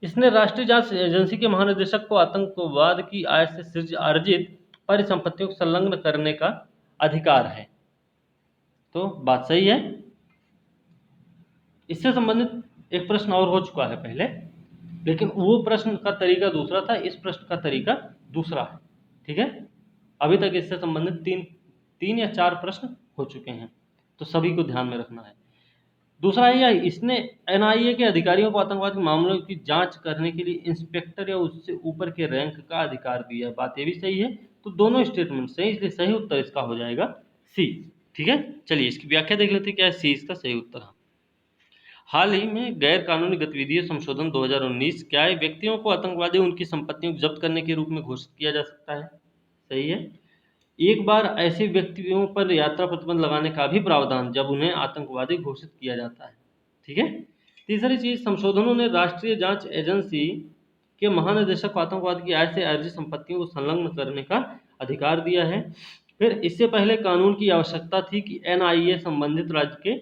इसने राष्ट्रीय जांच एजेंसी के महानिदेशक को आतंकवाद की आय से अर्जित परिसंपत्तियों को संलग्न करने का अधिकार है। तो बात सही है। इससे संबंधित एक प्रश्न और हो चुका है पहले, लेकिन वो प्रश्न का तरीका दूसरा था, इस प्रश्न का तरीका दूसरा है, ठीक है। अभी तक इससे संबंधित तीन या 4 प्रश्न हो चुके हैं, तो सभी को ध्यान में रखना है। दूसरा यह, इसने NIA के अधिकारियों को आतंकवादी मामलों की जांच करने के लिए इंस्पेक्टर या उससे ऊपर के रैंक का अधिकार दिया है। बात ये भी सही है। तो दोनों स्टेटमेंट सही, इसलिए सही उत्तर इसका हो जाएगा C, ठीक है। चलिए इसकी व्याख्या देख लेते हैं, क्या है C इसका सही उत्तर। हाल ही में गैर कानूनी गतिविधियों संशोधन 2019 क्या है? व्यक्तियों को आतंकवादी उनकी संपत्तियों को जब्त करने के रूप में घोषित किया जा सकता है, सही है। एक बार ऐसे व्यक्तियों पर यात्रा प्रतिबंध लगाने का भी प्रावधान जब उन्हें आतंकवादी घोषित किया जाता है, ठीक है। तीसरी चीज, संशोधनों ने राष्ट्रीय जांच एजेंसी के महानिदेशक को आतंकवाद की आय से अर्जित संपत्तियों को संलग्न करने का अधिकार दिया है। फिर इससे पहले कानून की आवश्यकता थी कि NIA संबंधित राज्य के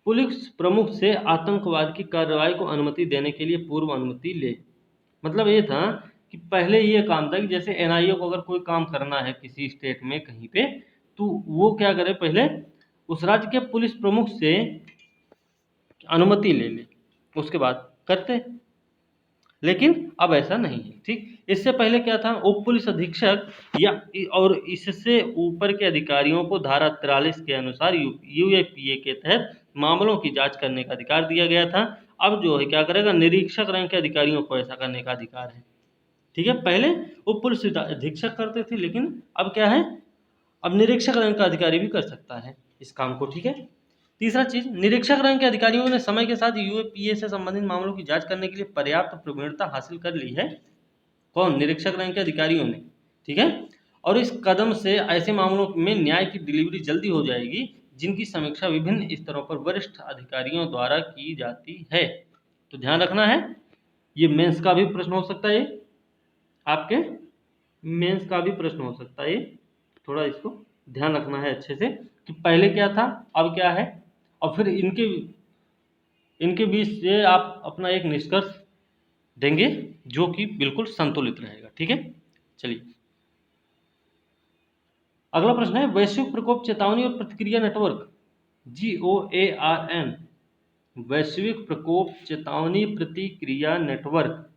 पुलिस प्रमुख से आतंकवाद की कार्रवाई को अनुमति देने के लिए पूर्व अनुमति ले। मतलब ये था कि पहले ये काम था कि जैसे NIA को अगर कोई काम करना है किसी स्टेट में कहीं पे, तो वो क्या करे, पहले उस राज्य के पुलिस प्रमुख से अनुमति ले ले, उसके बाद करते। लेकिन अब ऐसा नहीं है, ठीक। इससे पहले क्या था, उप पुलिस अधीक्षक या और इससे ऊपर के अधिकारियों को धारा 43 के अनुसार UAPA के तहत मामलों की जांच करने का अधिकार दिया गया था। अब जो है क्या करेगा, निरीक्षक रैंक के अधिकारियों को ऐसा करने का अधिकार है, ठीक है। पहले उप पुलिस अधीक्षक करते थे, लेकिन अब क्या है, अब निरीक्षक रैंक का अधिकारी भी कर सकता है इस काम को, ठीक है। तीसरा चीज, निरीक्षक रैंक के अधिकारियों ने समय के साथ यूएपीए से संबंधित मामलों की जांच करने के लिए पर्याप्त प्रवीणता हासिल कर ली है। कौन? निरीक्षक रैंक के अधिकारियों ने, ठीक है। और इस कदम से ऐसे मामलों में न्याय की डिलीवरी जल्दी हो जाएगी जिनकी समीक्षा विभिन्न स्तरों पर वरिष्ठ अधिकारियों द्वारा की जाती है। तो ध्यान रखना है, ये मेंस का भी प्रश्न हो सकता है, आपके मेंस का भी प्रश्न हो सकता है। थोड़ा इसको ध्यान रखना है अच्छे से कि पहले क्या था, अब क्या है, और फिर इनके बीच से आप अपना एक निष्कर्ष देंगे जो कि बिल्कुल संतुलित रहेगा, ठीक है। चलिए अगला प्रश्न है, वैश्विक प्रकोप चेतावनी और प्रतिक्रिया नेटवर्क GOARN, वैश्विक प्रकोप चेतावनी प्रतिक्रिया नेटवर्क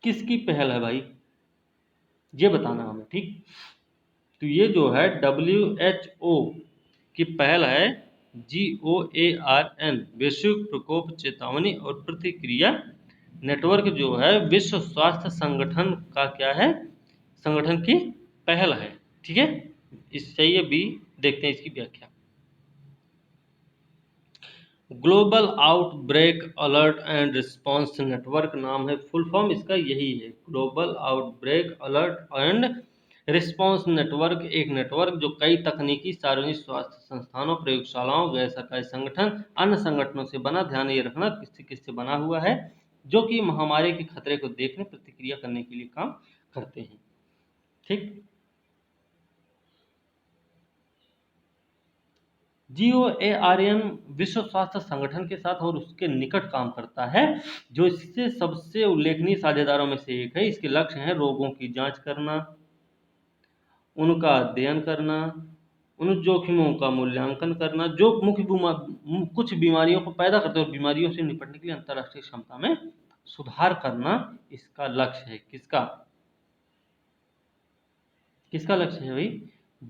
किसकी पहल है भाई, ये बताना हमें, ठीक। तो ये जो है WHO की पहल है, GOARN, वैश्विक प्रकोप चेतावनी और प्रतिक्रिया नेटवर्क जो है विश्व स्वास्थ्य संगठन का क्या है, संगठन की पहल है, ठीक है। इस सही है बी, देखते हैं इसकी व्याख्या। Global outbreak alert and response network नाम है, फुल फॉर्म इसका यही है, global outbreak alert and response network. एक नेटवर्क जो कई तकनीकी सार्वजनिक स्वास्थ्य संस्थानों, प्रयोगशालाओं, गैर सरकारी संगठन, अन्य संगठनों से बना, ध्यान ये रखना किससे किससे बना हुआ है, जो कि महामारी के खतरे को देखने, प्रतिक्रिया करने के लिए काम करते हैं, ठीक। GOARN विश्व स्वास्थ्य संगठन के साथ और उसके निकट काम करता है, जो इससे सबसे उल्लेखनीय साझेदारों में से एक है। इसके लक्ष्य हैं रोगों की जांच करना, उनका अध्ययन करना, उन जोखिमों का मूल्यांकन करना जो कुछ बीमारियों को पैदा करते हैं, और बीमारियों से निपटने के लिए अंतर्राष्ट्रीय क्षमता में सुधार करना इसका लक्ष्य है। किसका लक्ष्य है भाई?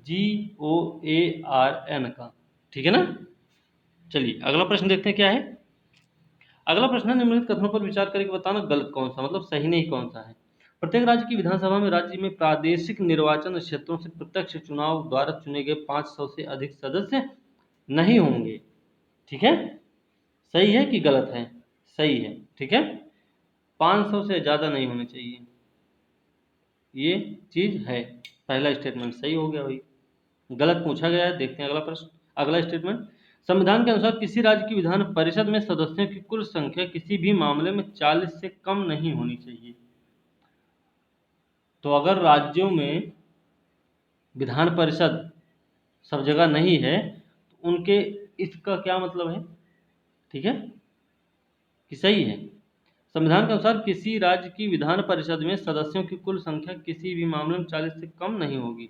GOARN का, ठीक है ना। चलिए अगला प्रश्न देखते हैं क्या है। अगला प्रश्न है, निम्नलिखित कथनों पर विचार करके बताना गलत कौन सा, मतलब सही नहीं कौन सा है। प्रत्येक राज्य की विधानसभा में राज्य में प्रादेशिक निर्वाचन क्षेत्रों से प्रत्यक्ष चुनाव द्वारा चुने गए 500 से अधिक सदस्य नहीं होंगे, ठीक है। सही है कि गलत है? सही है, ठीक है। 500 से ज्यादा नहीं होने चाहिए, ये चीज है। पहला स्टेटमेंट सही हो गया भाई, गलत पूछा गया है। देखते हैं अगला प्रश्न, अगला स्टेटमेंट। संविधान के अनुसार किसी राज्य की विधान परिषद में सदस्यों की कुल संख्या किसी भी मामले में 40 से कम नहीं होनी चाहिए। तो अगर राज्यों में विधान परिषद सब जगह नहीं है तो उनके इसका क्या मतलब है, ठीक है, कि सही है। संविधान के अनुसार किसी राज्य की विधान परिषद में सदस्यों की कुल संख्या किसी भी मामले में 40 से कम नहीं होगी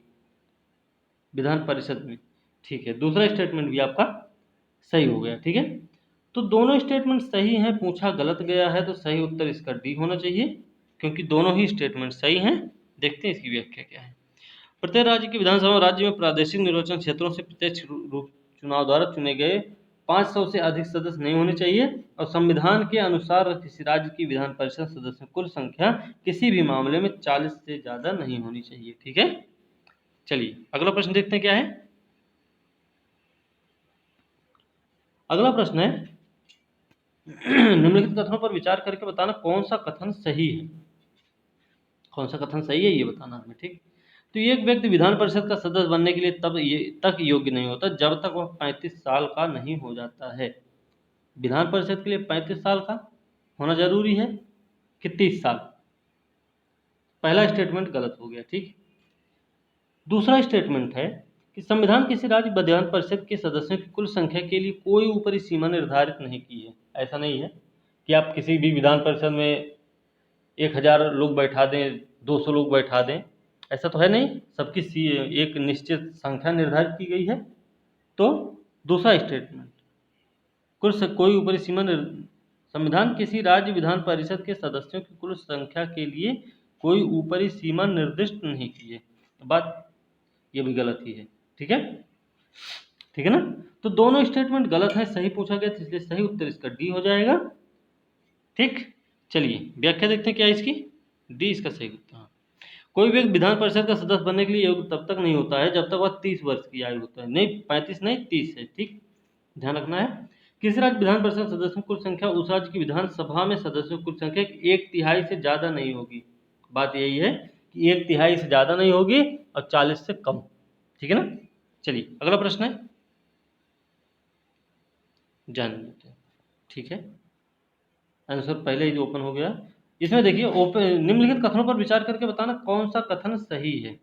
विधान परिषद में, ठीक है। दूसरा स्टेटमेंट भी आपका सही हो गया, ठीक है। तो दोनों स्टेटमेंट सही हैं, पूछा गलत गया है तो सही उत्तर इसका डी होना चाहिए, क्योंकि दोनों ही स्टेटमेंट सही हैं। देखते हैं इसकी व्याख्या क्या है। प्रत्येक राज्य की विधानसभा राज्य में प्रादेशिक निर्वाचन क्षेत्रों से प्रत्यक्ष रूप चुनाव द्वारा चुने गए 500 से अधिक सदस्य नहीं होने चाहिए, और संविधान के अनुसार किसी राज्य की विधान परिषद सदस्य कुल संख्या किसी भी मामले में 40 से ज्यादा नहीं होनी चाहिए, ठीक है। चलिए अगला प्रश्न देखते हैं क्या है। अगला प्रश्न है, निम्नलिखित कथनों पर विचार करके बताना कौन सा कथन सही है। कौन सा कथन सही है ये बताना हमें, ठीक। तो एक व्यक्ति विधान परिषद का सदस्य बनने के लिए तक योग्य नहीं होता जब तक वह 35 साल का नहीं हो जाता है। विधान परिषद के लिए 35 साल का होना जरूरी है कि 30 साल? पहला स्टेटमेंट गलत हो गया, ठीक। दूसरा स्टेटमेंट है कि संविधान किसी राज्य विधान परिषद के सदस्यों की कुल संख्या के लिए कोई ऊपरी सीमा निर्धारित नहीं की है। ऐसा नहीं है कि आप किसी भी विधान परिषद में 1000 लोग बैठा दें, 200 लोग बैठा दें, ऐसा तो है नहीं, सबकी एक निश्चित संख्या निर्धारित की गई है। तो दूसरा स्टेटमेंट कोई ऊपरी सीमा संविधान किसी राज्य विधान परिषद के सदस्यों की कुल संख्या के लिए कोई ऊपरी सीमा निर्दिष्ट नहीं की है, तो बात ये भी गलत ही है, ठीक है, ठीक है ना। तो दोनों स्टेटमेंट गलत है, सही पूछा गया इसलिए सही उत्तर इसका डी हो जाएगा, ठीक। चलिए व्याख्या देखते हैं क्या है इसकी, डी इसका सही उत्तर। कोई व्यक्ति विधान परिषद का सदस्य बनने के लिए योग्य तब तक नहीं होता है जब तक वह 30 वर्ष की आयु होता है। नहीं 35 नहीं 30 है, ठीक, ध्यान रखना है। किसी राज्य विधान परिषद सदस्यों की कुल संख्या उस राज्य की विधानसभा में सदस्यों की कुल संख्या की 1/3 से ज्यादा नहीं होगी। बात यही है कि 1/3 से ज्यादा नहीं होगी और 40 से कम, ठीक है ना। चलिए अगला प्रश्न है, जान लेते हैं, ठीक है। आंसर पहले ही ओपन हो गया। इसमें देखिए ओपन निम्नलिखित कथनों पर विचार करके बताना कौन सा कथन सही है,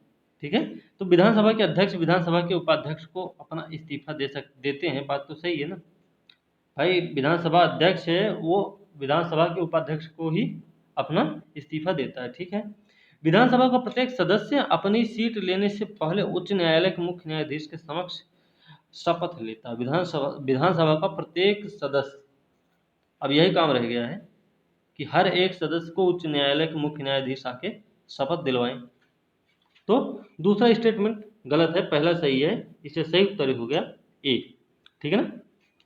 ठीक है। तो विधानसभा के अध्यक्ष विधानसभा के उपाध्यक्ष को अपना इस्तीफा देते हैं, बात तो सही है ना भाई। विधानसभा अध्यक्ष है वो विधानसभा के उपाध्यक्ष को ही अपना इस्तीफा देता है, ठीक है। विधानसभा का प्रत्येक सदस्य अपनी सीट लेने से पहले उच्च न्यायालय के मुख्य न्यायाधीश के समक्ष शपथ लेता है। विधानसभा का प्रत्येक सदस्य, अब यही काम रह गया है कि हर एक सदस्य को उच्च न्यायालय के मुख्य न्यायाधीश आके शपथ दिलवाएं। तो दूसरा स्टेटमेंट गलत है, पहला सही है, इससे सही उत्तर हो गया ए, ठीक है ना।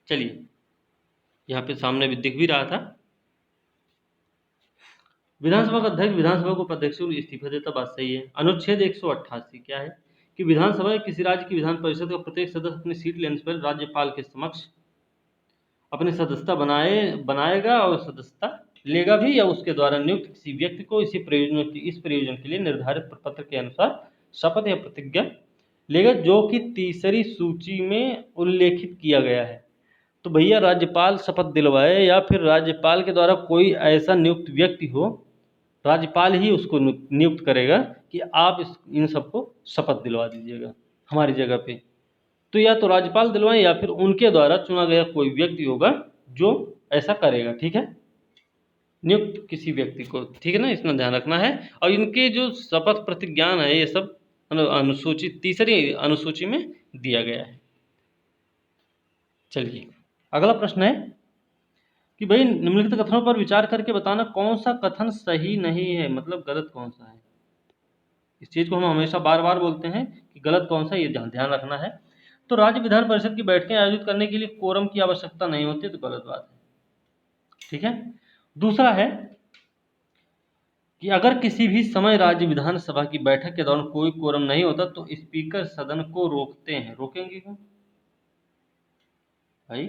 चलिए यहाँ पे सामने भी दिख भी रहा था, विधानसभा का अध्यक्ष विधानसभा को उपाध्यक्ष को इस्तीफा देता, बात सही है। अनुच्छेद 188 क्या है कि विधानसभा किसी राज्य की विधान परिषद का प्रत्येक सदस्य अपनी सीट लेने से पहले राज्यपाल के समक्ष अपनी सदस्यता बनाएगा और सदस्यता लेगा भी, या उसके द्वारा नियुक्त किसी व्यक्ति को इस प्रयोजन के लिए निर्धारित प्रपत्र के अनुसार शपथ या प्रतिज्ञा लेगा जो कि तीसरी सूची में उल्लेखित किया गया है। तो भैया राज्यपाल शपथ दिलवाए या फिर राज्यपाल के द्वारा कोई ऐसा नियुक्त व्यक्ति हो, राज्यपाल ही उसको नियुक्त करेगा कि आप इन सबको शपथ दिलवा दीजिएगा हमारी जगह पे। तो या तो राज्यपाल दिलवाएं या फिर उनके द्वारा चुना गया कोई व्यक्ति होगा जो ऐसा करेगा, ठीक है, नियुक्त किसी व्यक्ति को, ठीक है ना, इसमें ध्यान रखना है। और इनके जो शपथ प्रतिज्ञान है ये सब अनुसूची तीसरी अनुसूची में दिया गया है। चलिए अगला प्रश्न है कि भाई निम्नलिखित कथनों पर विचार करके बताना कौन सा कथन सही नहीं है, मतलब गलत कौन सा है। इस चीज को हम हमेशा बार बार बोलते हैं कि गलत कौन सा, ये ध्यान रखना है। तो राज्य विधान परिषद की बैठकें आयोजित करने के लिए कोरम की आवश्यकता नहीं होती, तो गलत बात है, ठीक है। दूसरा है कि अगर किसी भी समय राज्य विधानसभा की बैठक के दौरान कोई कोरम नहीं होता तो स्पीकर सदन को रोकते हैं। रोकेंगे क्यों भाई,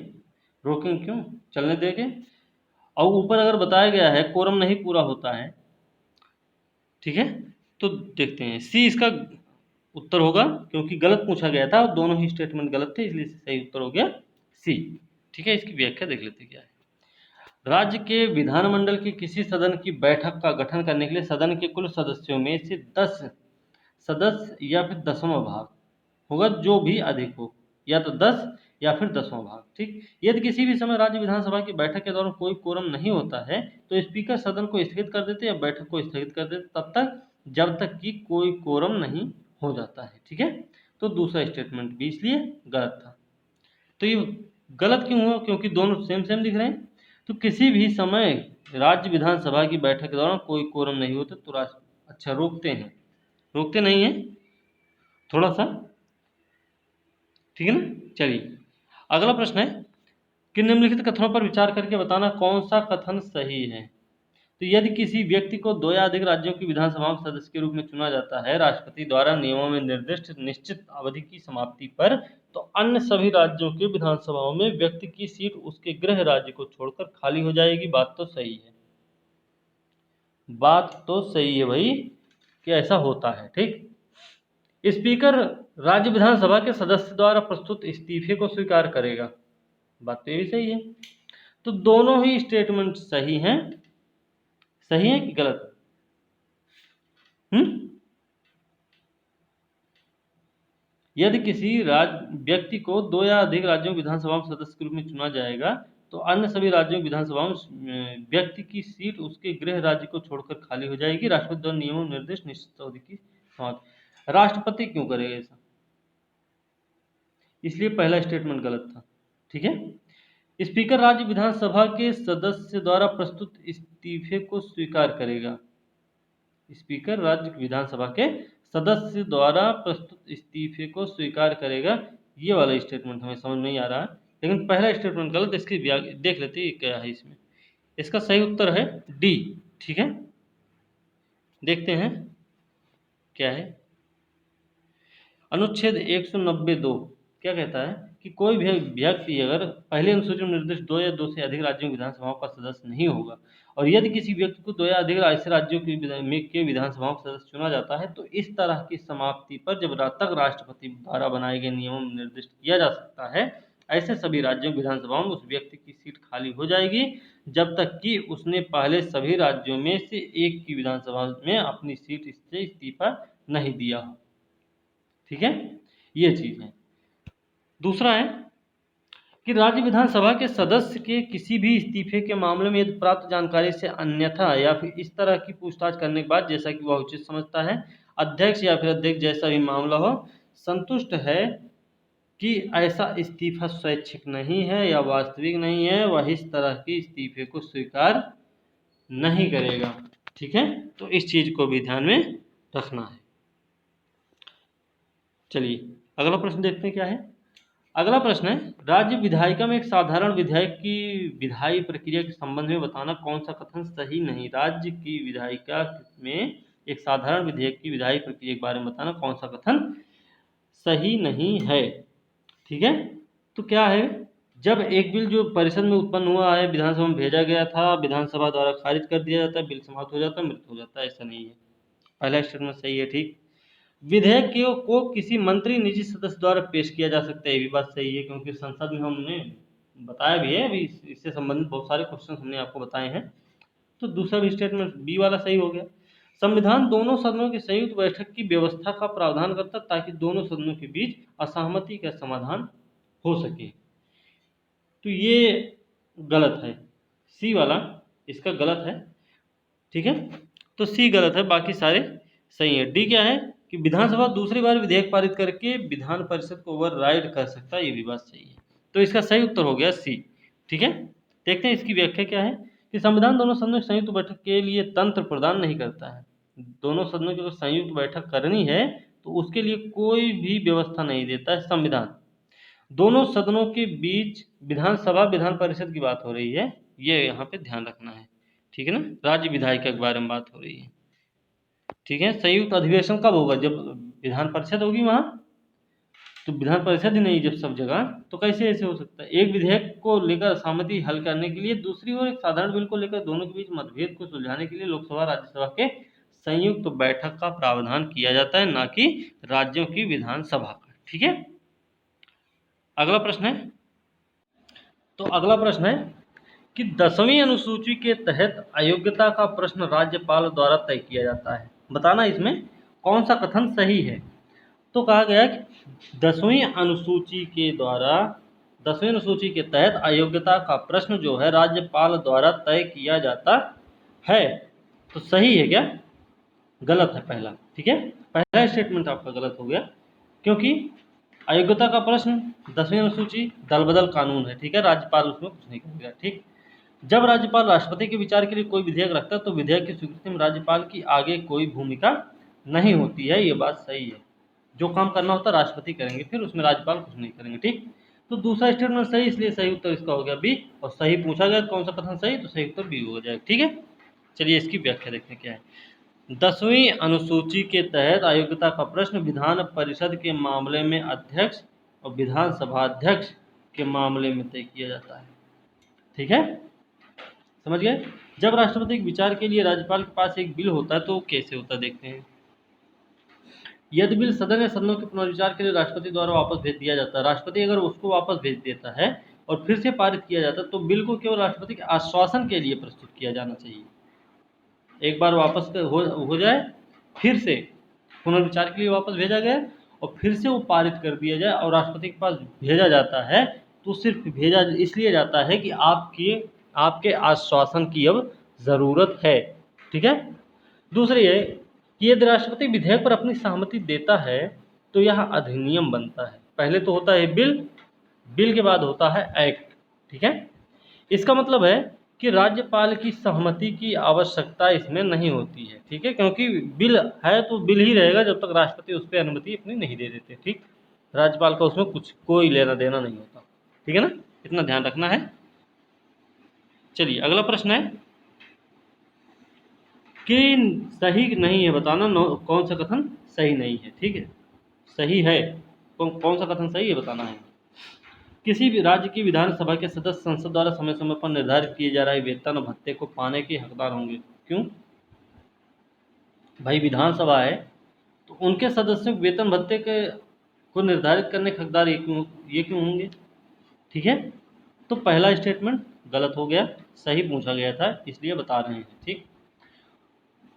रोकेंगे क्यों, चलने देंगे। और ऊपर अगर बताया गया है कोरम नहीं पूरा होता है, ठीक है, तो देखते हैं सी इसका उत्तर होगा, क्योंकि गलत पूछा गया था और दोनों ही स्टेटमेंट गलत थे, इसलिए सही उत्तर हो गया सी, ठीक है। इसकी व्याख्या देख लेते क्या है। राज्य के विधानमंडल की किसी सदन की बैठक का गठन करने के लिए सदन के कुल सदस्यों में से 10 सदस्य या फिर 10वां भाग होगा, जो भी अधिक हो, या तो 10 या फिर 10वां भाग, ठीक। यदि किसी भी समय राज्य विधानसभा की बैठक के दौरान कोई कोरम नहीं होता है तो स्पीकर सदन को स्थगित कर देते या बैठक को स्थगित कर देते तब तक जब तक कि कोई कोरम नहीं हो जाता है, ठीक है। तो दूसरा स्टेटमेंट भी इसलिए गलत था। तो ये गलत क्यों हुआ, क्योंकि दोनों सेम सेम दिख रहे हैं। तो किसी भी समय राज्य विधानसभा की बैठक के दौरान कोई कोरम नहीं होता तो अच्छा रोकते हैं, रोकते नहीं है थोड़ा सा, ठीक है ना। चलिए अगला प्रश्न है कि निम्नलिखित कथनों पर विचार करके बताना कौन सा कथन सही है। तो यदि किसी व्यक्ति को 2 या अधिक राज्यों की विधानसभा में सदस्य के रूप में चुना जाता है राष्ट्रपति द्वारा नियमों में निर्दिष्ट निश्चित अवधि की समाप्ति पर, तो अन्य सभी राज्यों के विधानसभाओं में व्यक्ति की सीट उसके गृह राज्य को छोड़कर खाली हो जाएगी। बात तो सही है, बात तो सही है भाई कि ऐसा होता है, ठीक। स्पीकर राज्य विधानसभा के सदस्य द्वारा प्रस्तुत इस्तीफे को स्वीकार करेगा, बात तो ये भी सही है। तो दोनों ही स्टेटमेंट सही हैं, सही है कि गलत। यदि किसी व्यक्ति को 2 या अधिक राज्यों विधानसभा में सदस्य के रूप में चुना जाएगा तो अन्य सभी राज्यों विधानसभा में व्यक्ति की सीट उसके गृह राज्य को छोड़कर खाली हो जाएगी। राष्ट्रपति द्वारा नियमों निर्दिष्ट निश्चित अवधि की समाप्ति, राष्ट्रपति क्यों करेगा ऐसा, इसलिए पहला स्टेटमेंट गलत था, ठीक है। स्पीकर राज्य विधानसभा के सदस्य द्वारा प्रस्तुत इस्तीफे को स्वीकार करेगा, स्पीकर राज्य विधानसभा के सदस्य द्वारा प्रस्तुत इस्तीफे को स्वीकार करेगा। ये वाला स्टेटमेंट हमें समझ नहीं आ रहा है, लेकिन पहला स्टेटमेंट गलत, इसकी देख लेते हैं क्या है इसमें। इसका सही उत्तर है डी, ठीक है, देखते हैं क्या है, अनुच्छेद 192 क्या कहता है कि कोई भी व्यक्ति अगर पहले अनुसूची में निर्दिष्ट 2 या 2 से अधिक राज्यों की विधानसभाओं का सदस्य नहीं होगा, और यदि किसी व्यक्ति को 2 या अधिक ऐसे राज्यों के विधानसभाओं का सदस्य चुना जाता है, तो इस तरह की समाप्ति पर जब तक राष्ट्रपति द्वारा बनाए गए नियमों में निर्दिष्ट किया जा सकता है, ऐसे सभी राज्यों की विधानसभाओं में उस व्यक्ति की सीट खाली हो जाएगी, जब तक कि उसने पहले सभी राज्यों में से एक की विधानसभा में अपनी सीट से इस्तीफा नहीं दिया हो। ठीक है, ये चीज है। दूसरा है कि राज्य विधानसभा के सदस्य के किसी भी इस्तीफे के मामले में यदि प्राप्त जानकारी से अन्यथा या फिर इस तरह की पूछताछ करने के बाद, जैसा कि वह उचित समझता है, अध्यक्ष या फिर अध्यक्ष जैसा भी मामला हो, संतुष्ट है कि ऐसा इस्तीफा स्वैच्छिक नहीं है या वास्तविक नहीं है, वह इस तरह के इस्तीफे को स्वीकार नहीं करेगा। ठीक है, तो इस चीज को भी ध्यान में रखना है। चलिए अगला प्रश्न देखते हैं क्या है। अगला प्रश्न है, राज्य विधायिका में एक साधारण विधायक की विधायी प्रक्रिया के संबंध में बताना कौन सा कथन सही नहीं। राज्य की विधायिका में एक साधारण विधेयक की विधायी प्रक्रिया के बारे में बताना कौन सा कथन सही नहीं है। ठीक है, तो क्या है, जब एक बिल जो परिषद में उत्पन्न हुआ है, विधानसभा में भेजा गया था, विधानसभा द्वारा खारिज कर दिया जाता है, बिल समाप्त हो जाता है, मृत हो जाता है, ऐसा नहीं है। पहला स्टेटमेंट सही है। ठीक, विधेयक को किसी मंत्री निजी सदस्य द्वारा पेश किया जा सकता है, ये भी बात सही है, क्योंकि संसद में हमने बताया भी है, अभी इससे संबंधित बहुत सारे क्वेश्चन हमने आपको बताए हैं। तो दूसरा भी स्टेटमेंट बी वाला सही हो गया। संविधान दोनों सदनों की संयुक्त बैठक की व्यवस्था का प्रावधान करता ताकि दोनों सदनों के बीच असहमति का समाधान हो सके, तो ये गलत है, सी वाला इसका गलत है। ठीक है, तो सी गलत है, बाकी सारे सही है। डी क्या है कि विधानसभा दूसरी बार विधेयक पारित करके विधान परिषद को ओवरराइड कर सकता है, ये भी बात सही है। तो इसका सही उत्तर हो गया सी। ठीक है, देखते हैं इसकी व्याख्या क्या है कि संविधान दोनों सदनों की संयुक्त बैठक के लिए तंत्र प्रदान नहीं करता है। दोनों सदनों की अगर संयुक्त बैठक करनी है तो उसके लिए कोई भी व्यवस्था नहीं देता है संविधान। दोनों सदनों के बीच विधानसभा विधान परिषद की बात हो रही है, ये यहाँ पे ध्यान रखना है। ठीक है ना, राज्य विधायिका के बारे में बात हो रही है। ठीक है, संयुक्त अधिवेशन कब होगा, जब विधान परिषद होगी वहां, तो विधान परिषद ही नहीं जब सब जगह, तो कैसे ऐसे हो सकता है। एक विधेयक को लेकर सहमति हल करने के लिए दूसरी ओर एक साधारण बिल को लेकर दोनों के बीच मतभेद को सुलझाने के लिए लोकसभा राज्यसभा के संयुक्त बैठक का प्रावधान किया जाता है, ना कि राज्यों की विधानसभा का। ठीक है, अगला प्रश्न है, तो अगला प्रश्न है कि 10वीं अनुसूची के तहत अयोग्यता का प्रश्न राज्यपाल द्वारा तय किया जाता है, बताना इसमें कौन सा कथन सही है। तो कहा गया कि 10वीं अनुसूची के तहत अयोग्यता का प्रश्न जो है राज्यपाल द्वारा तय किया जाता है, तो सही है क्या, गलत है पहला। ठीक है, पहला स्टेटमेंट आपका गलत हो गया, क्योंकि अयोग्यता का प्रश्न 10वीं अनुसूची दल बदल कानून है। ठीक है, राज्यपाल उसमें कुछ नहीं करेगा। ठीक, जब राज्यपाल राष्ट्रपति के विचार के लिए कोई विधेयक रखता है तो विधेयक की स्वीकृति में राज्यपाल की आगे कोई भूमिका नहीं होती है, ये बात सही है। जो काम करना होता है राष्ट्रपति करेंगे, फिर उसमें राज्यपाल कुछ नहीं करेंगे। ठीक, तो दूसरा स्टेटमेंट सही, इसलिए सही उत्तर इसका हो गया बी। और सही पूछा गया कौन सा कथन सही, तो सही उत्तर बी हो जाएगा। ठीक है, चलिए इसकी व्याख्या देखते हैं क्या है। 10वीं अनुसूची के तहत अयोग्यता का प्रश्न विधान परिषद के मामले में अध्यक्ष और विधानसभा अध्यक्ष के मामले में तय किया जाता है। ठीक है, समझ गए। जब राष्ट्रपति के विचार के लिए राज्यपाल के पास एक बिल होता है तो कैसे होता है देखते हैं। यदि बिल सदन या सदनों के पुनर्विचार के लिए राष्ट्रपति द्वारा वापस भेज दिया जाता है, राष्ट्रपति अगर उसको वापस भेज देता है और फिर से पारित किया जाता है, तो बिल को केवल राष्ट्रपति के आश्वासन के लिए प्रस्तुत किया जाना चाहिए। एक बार वापस हो जाए, फिर से पुनर्विचार के लिए वापस भेजा गया और फिर से वो पारित कर दिया जाए और राष्ट्रपति के पास भेजा जाता है, तो सिर्फ भेजा इसलिए जाता है कि आपके आश्वासन की अब ज़रूरत है। ठीक है, दूसरी है कि यदि राष्ट्रपति विधेयक पर अपनी सहमति देता है तो यह अधिनियम बनता है। पहले तो होता है बिल के बाद होता है एक्ट। ठीक है, इसका मतलब है कि राज्यपाल की सहमति की आवश्यकता इसमें नहीं होती है। ठीक है, क्योंकि बिल है तो बिल ही रहेगा जब तक राष्ट्रपति उस पर अनुमति अपनी नहीं दे देते। ठीक, राज्यपाल का उसमें कुछ कोई लेना देना नहीं होता। ठीक है ना, इतना ध्यान रखना है। चलिए अगला प्रश्न है कि सही नहीं है बताना, कौन सा कथन सही नहीं है। ठीक है, सही है, कौन सा कथन सही है बताना है। किसी भी राज्य की विधानसभा के सदस्य संसद द्वारा समय समय पर निर्धारित किए जा रहे वेतन और भत्ते को पाने के हकदार होंगे। क्यों भाई, विधानसभा है तो उनके सदस्यों के वेतन भत्ते के को निर्धारित करने के हकदार ये क्यों होंगे। ठीक है, तो पहला स्टेटमेंट गलत हो गया, सही पूछा गया था इसलिए बता रहे हैं। ठीक,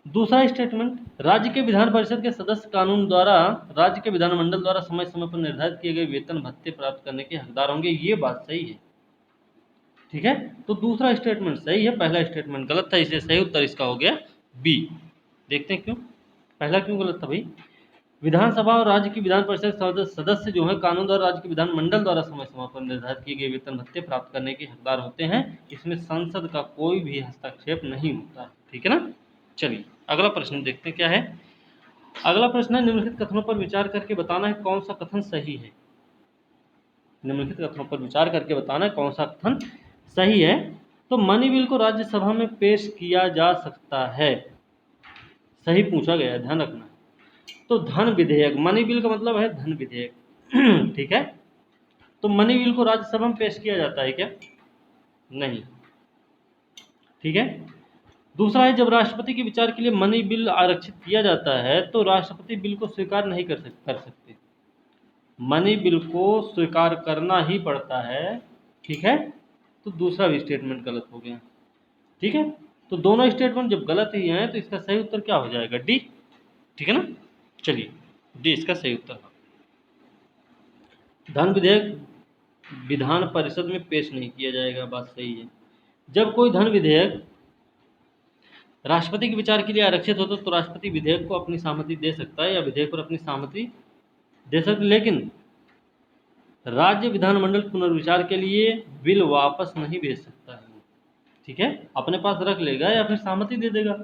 दूसरा स्टेटमेंट, राज्य के विधान परिषद के सदस्य कानून द्वारा राज्य के विधानमंडल द्वारा समय समय पर निर्धारित किए गए वेतन भत्ते प्राप्त करने के हकदार होंगे, ये बात सही है। ठीक है, तो दूसरा स्टेटमेंट सही है, पहला स्टेटमेंट गलत था, इसलिए सही उत्तर इसका हो गया बी। देखते हैं क्यों, पहला क्यों गलत था भाई। विधानसभा और राज्य की विधान परिषद सदस्य जो है कानून द्वारा राज्य के विधानमंडल द्वारा समय समय पर निर्धारित किए गए वेतन भत्ते प्राप्त करने के हकदार होते हैं, इसमें संसद का कोई भी हस्तक्षेप नहीं होता। ठीक है ना। चलिए अगला प्रश्न देखते हैं क्या है। अगला प्रश्न है, निम्नलिखित कथनों पर विचार करके बताना है कौन सा कथन सही है। निम्नलिखित कथनों पर विचार करके बताना है कौन सा कथन सही है। तो मनी बिल को राज्यसभा में पेश किया जा सकता है, सही पूछा गया है, ध्यान रखना। तो धन विधेयक, मनी बिल का मतलब है धन विधेयक। ठीक है, तो मनी बिल को राज्यसभा में पेश किया जाता है क्या? नहीं। ठीक है, दूसरा है, जब राष्ट्रपति के विचार के लिए मनी बिल आरक्षित किया जाता है तो राष्ट्रपति बिल को स्वीकार नहीं कर सकते, मनी बिल को स्वीकार करना ही पड़ता है। ठीक है, तो दूसरा भी स्टेटमेंट गलत हो गया। ठीक है, तो दोनों स्टेटमेंट जब गलत ही हैं तो इसका सही उत्तर क्या हो जाएगा? डी। ठीक है ना। चलिए, डी इसका सही उत्तर है। धन विधेयक विधान परिषद में पेश नहीं किया जाएगा, बात सही है। जब कोई धन विधेयक राष्ट्रपति के विचार के लिए आरक्षित होता तो राष्ट्रपति विधेयक को अपनी सहमति दे सकता है या विधेयक पर अपनी सहमति दे सकता, लेकिन राज्य विधानमंडल पुनर्विचार के लिए बिल वापस नहीं भेज सकता है। ठीक है, अपने पास रख लेगा या फिर सहमति दे देगा,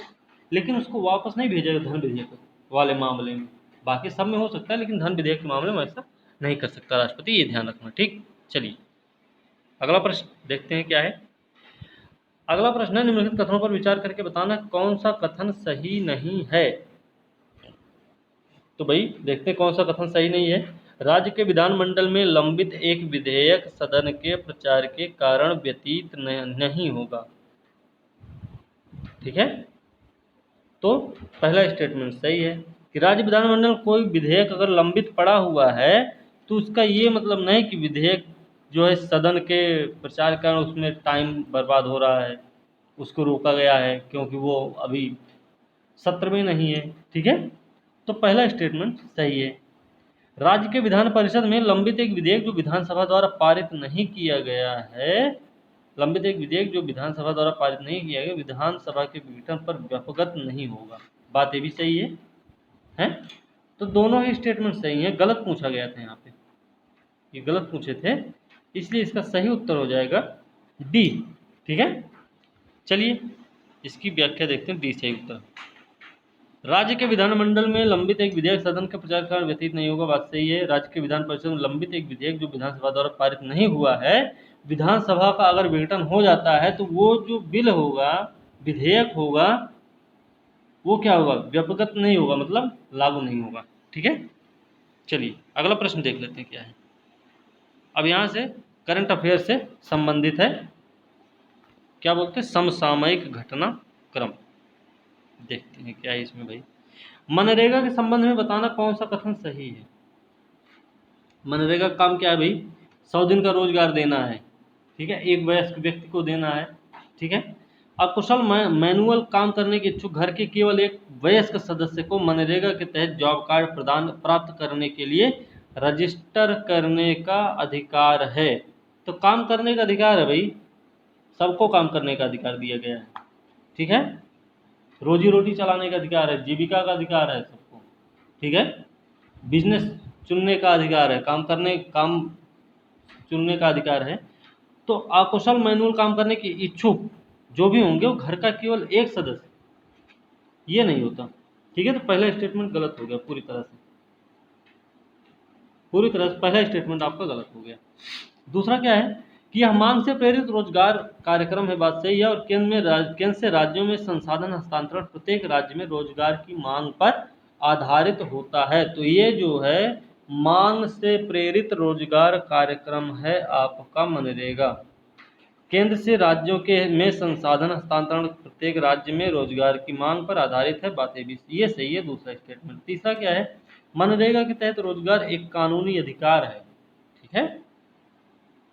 लेकिन उसको वापस नहीं भेजेगा धन विधेयक वाले मामले में। बाकी सब में हो सकता है, लेकिन धन विधेयक के मामले में ऐसा नहीं कर सकता राष्ट्रपति, ये ध्यान रखना। ठीक, चलिए अगला प्रश्न देखते हैं क्या है। अगला प्रश्न है, निम्नलिखित कथनों पर विचार करके बताना कौन सा कथन सही नहीं है। तो भाई देखते हैं कौन सा कथन सही नहीं है। राज्य के विधानमंडल में लंबित एक विधेयक सदन के प्रचार के कारण व्यतीत नहीं होगा। ठीक है, तो पहला स्टेटमेंट सही है कि राज्य विधानमंडल कोई विधेयक अगर लंबित पड़ा हुआ है तो उसका ये मतलब नहीं कि विधेयक जो है सदन के प्रचार के कारण उसमें टाइम बर्बाद हो रहा है, उसको रोका गया है क्योंकि वो अभी सत्र में नहीं है। ठीक है, तो पहला स्टेटमेंट सही है। राज्य के विधान परिषद में लंबित एक विधेयक जो विधानसभा द्वारा पारित नहीं किया गया है, लंबित एक विधेयक जो विधानसभा द्वारा पारित नहीं किया गया विधानसभा के विघटन पर व्यापक नहीं होगा, बात ये भी सही है? तो दोनों ही स्टेटमेंट सही है, गलत पूछा गया था यहाँ पे, ये गलत पूछे थे, इसलिए इसका सही उत्तर हो जाएगा डी। ठीक है, चलिए इसकी व्याख्या देखते हैं। डी सही उत्तर। राज्य के विधानमंडल में लंबित एक विधेयक सदन के प्रचार कारण व्यतीत नहीं होगा, बात सही है। राज्य के विधान परिषद में लंबित एक विधेयक जो विधानसभा द्वारा पारित नहीं हुआ है, विधानसभा का अगर विघटन हो जाता है तो वो जो बिल होगा, विधेयक होगा, वो क्या होगा? व्यापक नहीं होगा, मतलब लागू नहीं होगा। ठीक है, चलिए अगला प्रश्न देख लेते हैं क्या है। अब यहाँ से करंट अफेयर से संबंधित है, क्या बोलते हैं, समसामयिक घटनाक्रम। देखते हैं क्या है इसमें भाई। मनरेगा के संबंध में बताना कौन सा कथन सही है। मनरेगा का काम क्या है भाई? 100 दिन का रोजगार देना है। ठीक है, एक वयस्क व्यक्ति को देना है। ठीक है, अकुशल मैनुअल काम करने के इच्छुक घर के केवल एक वयस्क सदस्य को मनरेगा के तहत जॉब कार्ड प्रदान प्राप्त करने के लिए रजिस्टर करने का अधिकार है। तो काम करने का अधिकार है भाई, सबको काम करने का अधिकार दिया गया है। ठीक है, रोजी रोटी चलाने का अधिकार है, जीविका का अधिकार है सबको। ठीक है, बिजनेस चुनने का अधिकार है, काम चुनने का अधिकार है। तो अकुशल मैनुअल काम करने के इच्छुक जो भी होंगे वो घर का केवल एक सदस्य, ये नहीं होता। ठीक है, तो पहला स्टेटमेंट गलत हो गया पूरी तरह से, पहला स्टेटमेंट आपका गलत हो गया। दूसरा क्या है कि यह मांग से प्रेरित रोजगार कार्यक्रम है, बात सही है। और केंद्र से राज्यों में संसाधन हस्तांतरण प्रत्येक राज्य में रोजगार की मांग पर आधारित होता है। तो ये जो है मांग से प्रेरित रोजगार कार्यक्रम है आपका मनरेगा। केंद्र से राज्यों के में संसाधन हस्तांतरण प्रत्येक राज्य में रोजगार की मांग पर आधारित है, बातें भी ये सही है। दूसरा स्टेटमेंट। तीसरा क्या है, मनरेगा के तहत रोजगार एक कानूनी अधिकार है। ठीक है,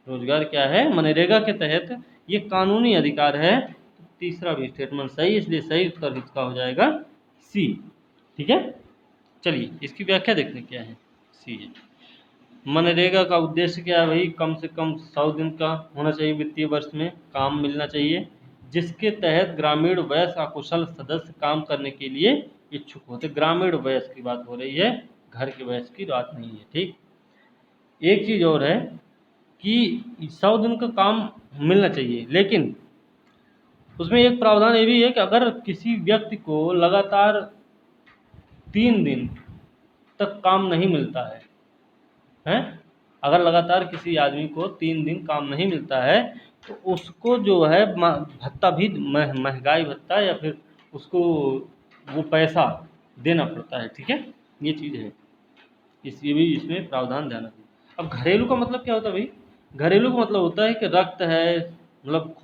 रोजगार क्या है, मनरेगा के तहत ये कानूनी अधिकार है। तीसरा भी स्टेटमेंट सही, इसलिए सही उत्तर इसका हो जाएगा सी। ठीक है, चलिए इसकी व्याख्या देखते हैं क्या है। सी है, मनरेगा का उद्देश्य क्या है भाई, कम से कम 100 दिन का होना चाहिए वित्तीय वर्ष में काम मिलना चाहिए, जिसके तहत ग्रामीण वयस्क अकुशल सदस्य काम करने के लिए इच्छुक होते। ग्रामीण वयस्क की बात हो रही है, घर के वयस्क की बात नहीं है। ठीक, एक चीज़ और है कि 100 दिन का काम मिलना चाहिए, लेकिन उसमें एक प्रावधान ये भी है कि अगर किसी व्यक्ति को लगातार 3 दिन तक काम नहीं मिलता है, अगर लगातार किसी आदमी को 3 दिन काम नहीं मिलता है तो उसको जो है भत्ता भी महंगाई भत्ता या फिर उसको वो पैसा देना पड़ता है। ठीक है, ये चीज़ है, इसलिए भी इसमें प्रावधान ध्यान रखना। अब घरेलू का मतलब क्या होता है भाई, घरेलू का मतलब होता है कि रक्त है, मतलब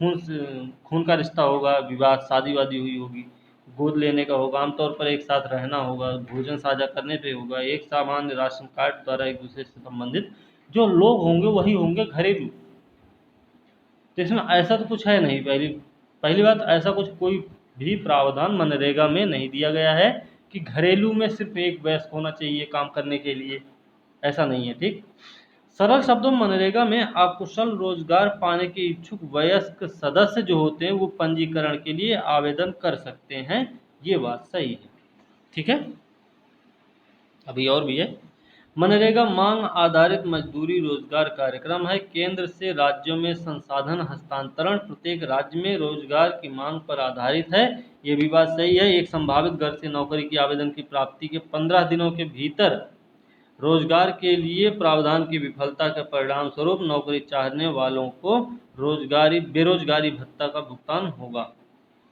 खून का रिश्ता होगा, विवाह शादी वादी हुई होगी, गोद लेने का होगा, आमतौर पर एक साथ रहना होगा, भोजन साझा करने पे होगा, एक सामान्य राशन कार्ड द्वारा एक दूसरे से संबंधित जो लोग होंगे वही होंगे घरेलू। तो इसमें ऐसा तो कुछ है नहीं, पहली बात, ऐसा कुछ कोई भी प्रावधान मनरेगा में नहीं दिया गया है कि घरेलू में सिर्फ एक वयस्क होना चाहिए काम करने के लिए, ऐसा नहीं है। ठीक, सरल शब्दों में मनरेगा में अकुशल रोजगार पाने के इच्छुक वयस्क सदस्य जो होते हैं वो पंजीकरण के लिए आवेदन कर सकते हैं, ये बात सही है। ठीक है, अभी और भी है। मनरेगा मांग आधारित मजदूरी रोजगार कार्यक्रम है, केंद्र से राज्यों में संसाधन हस्तांतरण प्रत्येक राज्य में रोजगार की मांग पर आधारित है, ये भी बात सही है। एक संभावित घर से नौकरी की आवेदन की प्राप्ति के 15 दिनों के भीतर रोजगार के लिए प्रावधान की विफलता के परिणाम स्वरूप नौकरी चाहने वालों को बेरोजगारी भत्ता का भुगतान होगा।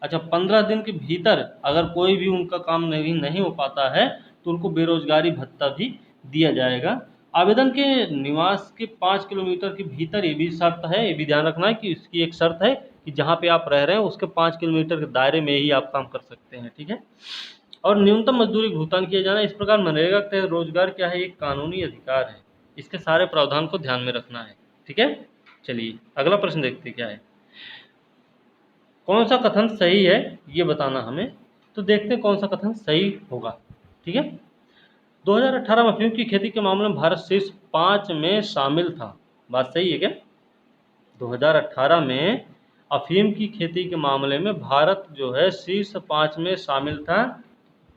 अच्छा, 15 दिन के भीतर अगर कोई भी उनका काम नहीं हो पाता है तो उनको बेरोजगारी भत्ता भी दिया जाएगा। आवेदन के निवास के 5 किलोमीटर के भीतर, ये भी शर्त है, ये भी ध्यान रखना है कि इसकी एक शर्त है कि जहाँ पे आप रह रहे हैं उसके 5 किलोमीटर के दायरे में ही आप काम कर सकते हैं। ठीक है, और न्यूनतम मजदूरी भुगतान किया जाना। इस प्रकार मनरेगा के तहत रोजगार क्या है, एक कानूनी अधिकार है, इसके सारे प्रावधान को ध्यान में रखना है। ठीक है, चलिए अगला प्रश्न देखते हैं क्या है। कौन सा कथन सही है ये बताना हमें, तो देखते हैं कौन सा कथन सही होगा। ठीक है, 2018 में अफीम की खेती के मामले में भारत शीर्ष 5 में शामिल था, बात सही है क्या? 2018 में अफीम की खेती के मामले में भारत जो है शीर्ष 5 में शामिल था,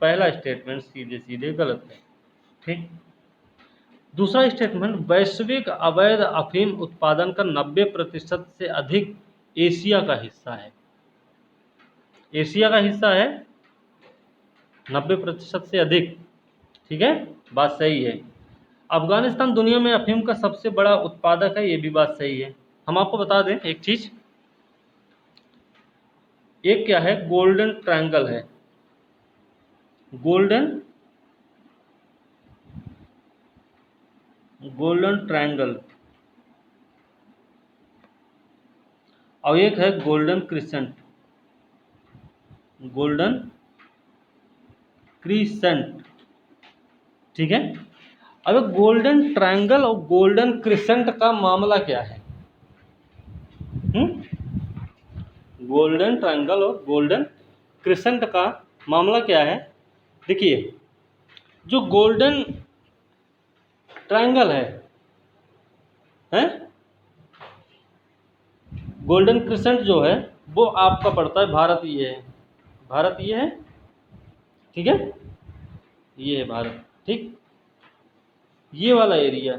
पहला स्टेटमेंट सीधे सीधे गलत है। ठीक, दूसरा स्टेटमेंट, वैश्विक अवैध अफीम उत्पादन का 90% से अधिक एशिया का हिस्सा है। एशिया का हिस्सा है 90% से अधिक। ठीक है, बात सही है। अफगानिस्तान दुनिया में अफीम का सबसे बड़ा उत्पादक है, ये भी बात सही है। हम आपको बता दें एक चीज, एक क्या है, गोल्डन ट्रायंगल है, गोल्डन ट्रायंगल, और एक है गोल्डन क्रिसेंट, गोल्डन क्रिसेंट। ठीक है, अब गोल्डन ट्रायंगल और गोल्डन क्रिसेंट का मामला क्या है? गोल्डन ट्रायंगल और गोल्डन क्रिसेंट का मामला क्या है? देखिए, जो गोल्डन ट्रायंगल है गोल्डन क्रिसेंट जो है वो आपका पड़ता है भारत, ये है भारत, ये है। ठीक है, ये है भारत। ठीक, ये वाला एरिया,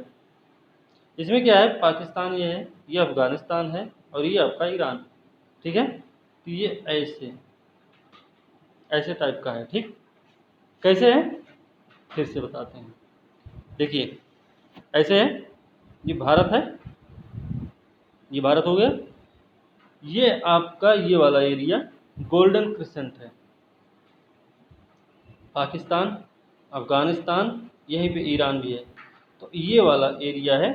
इसमें क्या है, पाकिस्तान ये है, ये अफगानिस्तान है, और ये आपका ईरान। ठीक है, तो ये ऐसे टाइप का है। ठीक, कैसे है फिर से बताते हैं। देखिए, ऐसे है, ये भारत है, ये भारत हो गया। ये आपका ये वाला एरिया गोल्डन क्रिसेंट है, पाकिस्तान, अफगानिस्तान, यहीं पे ईरान भी है। तो ये वाला एरिया है,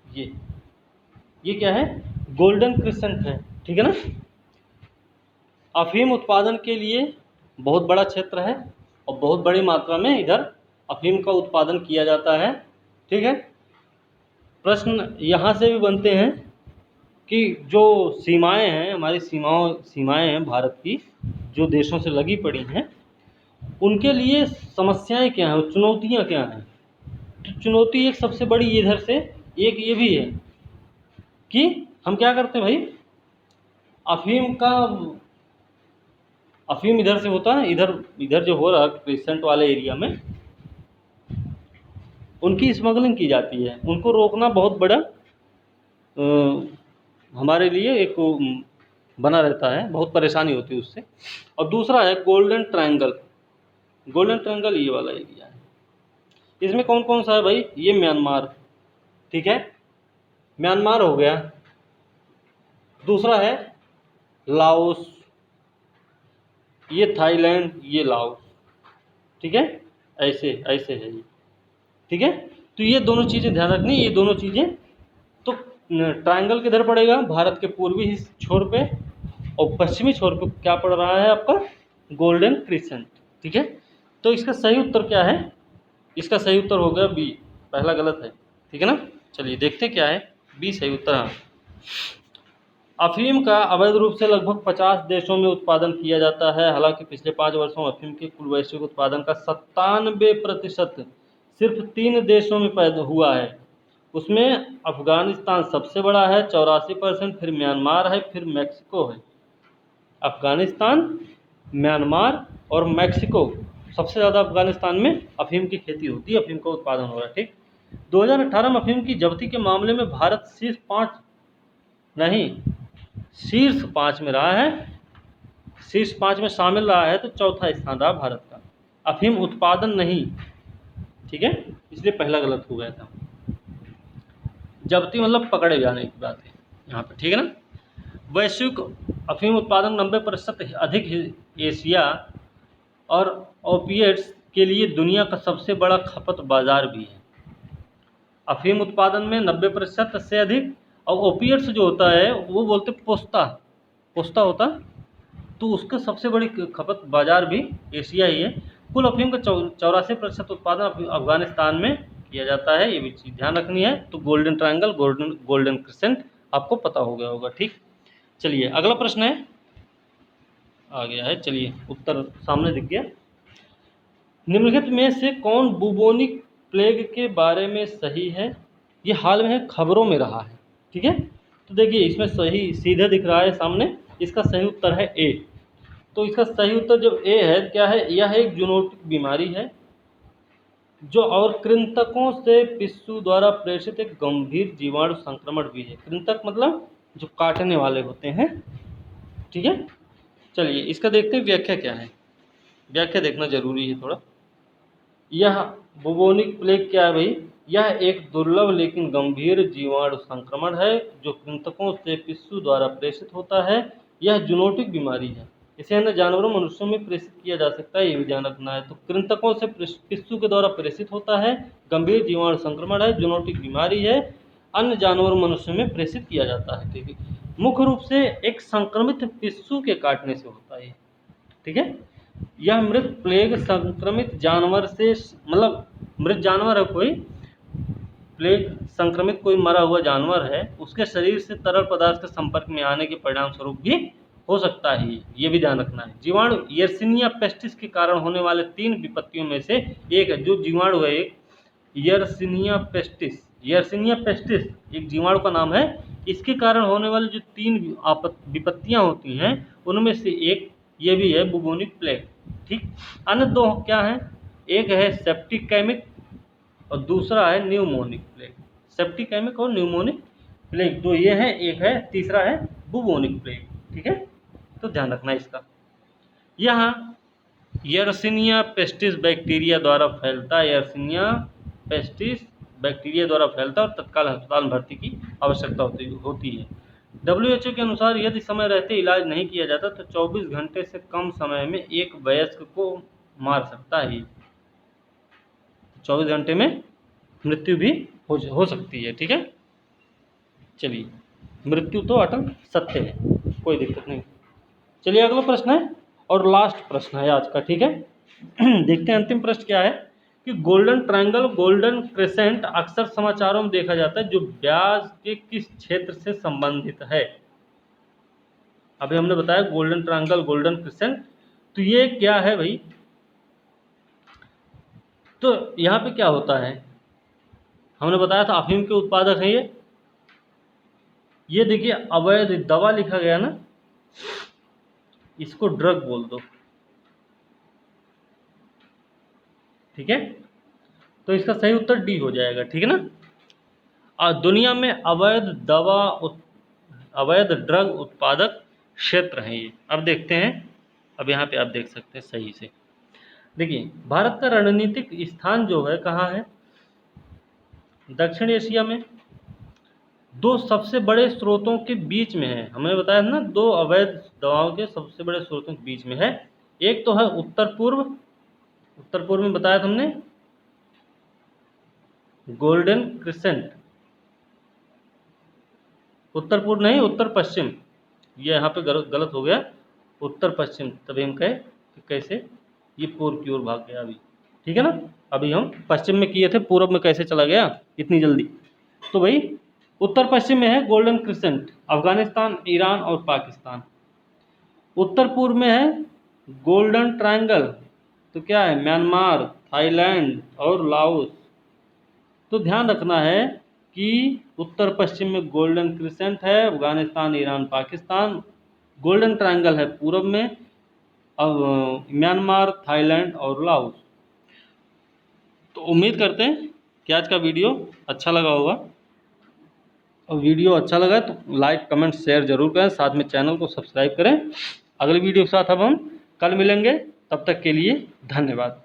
ये क्या है, गोल्डन क्रिसेंट है, ठीक है ना। अफीम उत्पादन के लिए बहुत बड़ा क्षेत्र है और बहुत बड़ी मात्रा में इधर अफीम का उत्पादन किया जाता है, ठीक है। प्रश्न यहाँ से भी बनते हैं कि जो सीमाएं हैं, हमारी सीमाएं हैं भारत की, जो देशों से लगी पड़ी हैं, उनके लिए समस्याएं क्या हैं, चुनौतियां क्या हैं। तो चुनौती एक सबसे बड़ी इधर से एक ये भी है कि हम क्या करते हैं भाई, अफीम का अफीम इधर से होता है, इधर इधर जो हो रहा है क्रिसेंट वाले एरिया में, उनकी स्मगलिंग की जाती है। उनको रोकना बहुत बड़ा हमारे लिए एक बना रहता है, बहुत परेशानी होती है उससे। और दूसरा है गोल्डन ट्रायंगल। गोल्डन ट्रायंगल ये वाला एरिया है। इसमें कौन कौन सा है भाई, ये म्यांमार, ठीक है, म्यांमार हो गया। दूसरा है लाओस, ये थाईलैंड, ये लाओस, ठीक है, ऐसे ऐसे है ये, ठीक है। तो ये दोनों चीज़ें ध्यान रखनी, ये दोनों चीज़ें। तो ट्रायंगल किधर पड़ेगा, भारत के पूर्वी छोर पे, और पश्चिमी छोर पे क्या पड़ रहा है आपका, गोल्डन क्रिसेंट, ठीक है। तो इसका सही उत्तर क्या है, इसका सही उत्तर हो गया बी, पहला गलत है, ठीक है ना। चलिए देखते क्या है, बी सही उत्तर। हाँ, अफीम का अवैध रूप से लगभग 50 देशों में उत्पादन किया जाता है। हालांकि पिछले 5 वर्षों में अफीम के कुल वैश्विक उत्पादन का 97% सिर्फ 3 देशों में पैदा हुआ है। उसमें अफगानिस्तान सबसे बड़ा है 84%, फिर म्यांमार है, फिर मैक्सिको है। अफगानिस्तान, म्यांमार और मैक्सिको, सबसे ज़्यादा अफगानिस्तान में अफीम की खेती होती है, अफीम का उत्पादन हो रहा है, ठीक। 2018 में अफीम की जब्ती के मामले में भारत शीर्ष 5 में रहा है, शीर्ष 5 में शामिल रहा है, तो चौथा स्थान रहा भारत का। अफीम उत्पादन नहीं, ठीक है, इसलिए पहला गलत हो गया था। जब्ती मतलब पकड़े जाने की बात है यहाँ पे, ठीक है ना। वैश्विक अफीम उत्पादन 90% अधिक एशिया और ओपिएट्स के लिए दुनिया का सबसे बड़ा खपत बाजार भी है। अफीम उत्पादन में 90% से अधिक, और ओपिएट्स जो होता है वो बोलते पोस्ता होता, तो उसका सबसे बड़ी खपत बाजार भी एशिया ही है। कुल अफीम का 84% उत्पादन अफगानिस्तान में किया जाता है, ये भी चीज़ ध्यान रखनी है। तो गोल्डन ट्रायंगल, गोल्डन क्रिसेंट आपको पता हो गया होगा, ठीक। चलिए अगला प्रश्न है, आ गया है, चलिए उत्तर सामने दिख गया। निम्नलिखित में से कौन बुबोनिक प्लेग के बारे में सही है, ये हाल में खबरों में रहा है, ठीक है। तो देखिए इसमें सही सीधे दिख रहा है सामने, इसका सही उत्तर है ए। तो इसका सही उत्तर जो ए है, क्या है, यह एक जूनोटिक बीमारी है जो और कृंतकों से पिस्सू द्वारा प्रेषित एक गंभीर जीवाणु संक्रमण भी है। कृंतक मतलब जो काटने वाले होते हैं, ठीक है। चलिए इसका देखते हैं व्याख्या क्या है, व्याख्या देखना जरूरी है थोड़ा। यह बुबोनिक प्लेग क्या है भाई, यह एक दुर्लभ लेकिन गंभीर जीवाणु संक्रमण है जो कृंतकों से पिस्सू द्वारा प्रेषित होता है। यह जूनोटिक बीमारी है, इसे अन्य जानवरों मनुष्यों में प्रेषित किया जा सकता है, ये भी ध्यान रखना है। तो कृंतकों से पिस्सू के द्वारा प्रेषित होता है, गंभीर जीवाणु संक्रमण है, जूनोटिक बीमारी है, अन्य जानवरों मनुष्यों में प्रेषित किया जाता है, ठीक है। मुख्य रूप से एक संक्रमित पिस्सू के काटने से होता है, ठीक है। यह मृत प्लेग संक्रमित जानवर से, मतलब मृत जानवर है कोई, प्लेग संक्रमित कोई मरा हुआ जानवर है, उसके शरीर से तरल पदार्थ के संपर्क में आने के परिणाम स्वरूप भी हो सकता है, ये भी ध्यान रखना है। जीवाणु यर्सिनिया पेस्टिस के कारण होने वाले 3 विपत्तियों में से एक है, जो जीवाणु है एक यर्सिनिया पेस्टिस, यर्सिनिया पेस्टिस एक जीवाणु का नाम है। इसके कारण होने वाली जो 3 विपत्तियां होती हैं, उनमें से एक ये भी है बुबोनिक प्लेग, ठीक। अन्य 2 क्या हैं, एक है सेप्टिकेमिक और दूसरा है न्यूमोनिक प्लेग। सेप्टिकेमिक और न्यूमोनिक प्लेग 2 ये हैं, एक है, तीसरा है बुबोनिक प्लेग, ठीक है। तो ध्यान रखना इसका। यहाँ यर्सिनिया पेस्टिस बैक्टीरिया द्वारा फैलता है, यर्सिनिया पेस्टिस बैक्टीरिया द्वारा फैलता है और तत्काल अस्पताल में भर्ती की आवश्यकता होती है। WHO के अनुसार यदि समय रहते इलाज नहीं किया जाता तो 24 घंटे से कम समय में एक वयस्क को मार सकता है। 24 घंटे में मृत्यु भी हो सकती है। ठीक है, चलिए, मृत्यु तो अटल सत्य है, कोई दिक्कत नहीं। चलिए अगला प्रश्न है और लास्ट प्रश्न है आज का। ठीक है, देखते हैं अंतिम प्रश्न क्या है कि गोल्डन ट्रायंगल, गोल्डन क्रेसेंट अक्सर समाचारों में देखा जाता है, जो ब्याज के किस क्षेत्र से संबंधित है। अभी हमने बताया गोल्डन ट्रायंगल, गोल्डन क्रेसेंट, तो ये क्या है भाई? तो यहाँ पे क्या होता है, हमने बताया था अफीम के उत्पादक हैं ये देखिए अवैध दवा लिखा गया ना, इसको ड्रग बोल दो। ठीक है, तो इसका सही उत्तर डी हो जाएगा। ठीक है ना। और दुनिया में अवैध ड्रग उत्पादक क्षेत्र हैं ये। अब देखते हैं, अब यहाँ पे आप देख सकते हैं सही से। देखिए भारत का रणनीतिक स्थान जो है कहाँ है? दक्षिण एशिया में। दो सबसे बड़े स्रोतों के बीच में है, हमने बताया ना, दो अवैध दवाओं के सबसे बड़े स्रोतों के बीच में है। एक तो है उत्तर पूर्व में बताया था हमने गोल्डन क्रिसेंट, उत्तर पूर्व नहीं उत्तर पश्चिम, ये यहाँ पे गलत हो गया, उत्तर पश्चिम, तभी हम कहे कि कैसे ये पूर्व की ओर भाग गया अभी। ठीक है ना, अभी हम पश्चिम में किए थे, पूर्व में कैसे चला गया इतनी जल्दी। तो भाई उत्तर पश्चिम में है गोल्डन क्रिसेंट, अफगानिस्तान, ईरान और पाकिस्तान। उत्तर पूर्व में है गोल्डन ट्रायंगल, तो क्या है? म्यांमार, थाईलैंड और लाओस। तो ध्यान रखना है कि उत्तर पश्चिम में गोल्डन क्रिसेंट है, Afghanistan, Iran, Pakistan. Golden triangle है पूर्व में, अब म्यांमार, थाईलैंड और लाओस। तो उम्मीद करते हैं कि आज का वीडियो अच्छा लगा होगा, और वीडियो अच्छा लगा तो लाइक, कमेंट, शेयर जरूर करें, साथ में चैनल को सब्सक्राइब करें। अगले वीडियो के साथ अब हम कल मिलेंगे, तब तक के लिए धन्यवाद।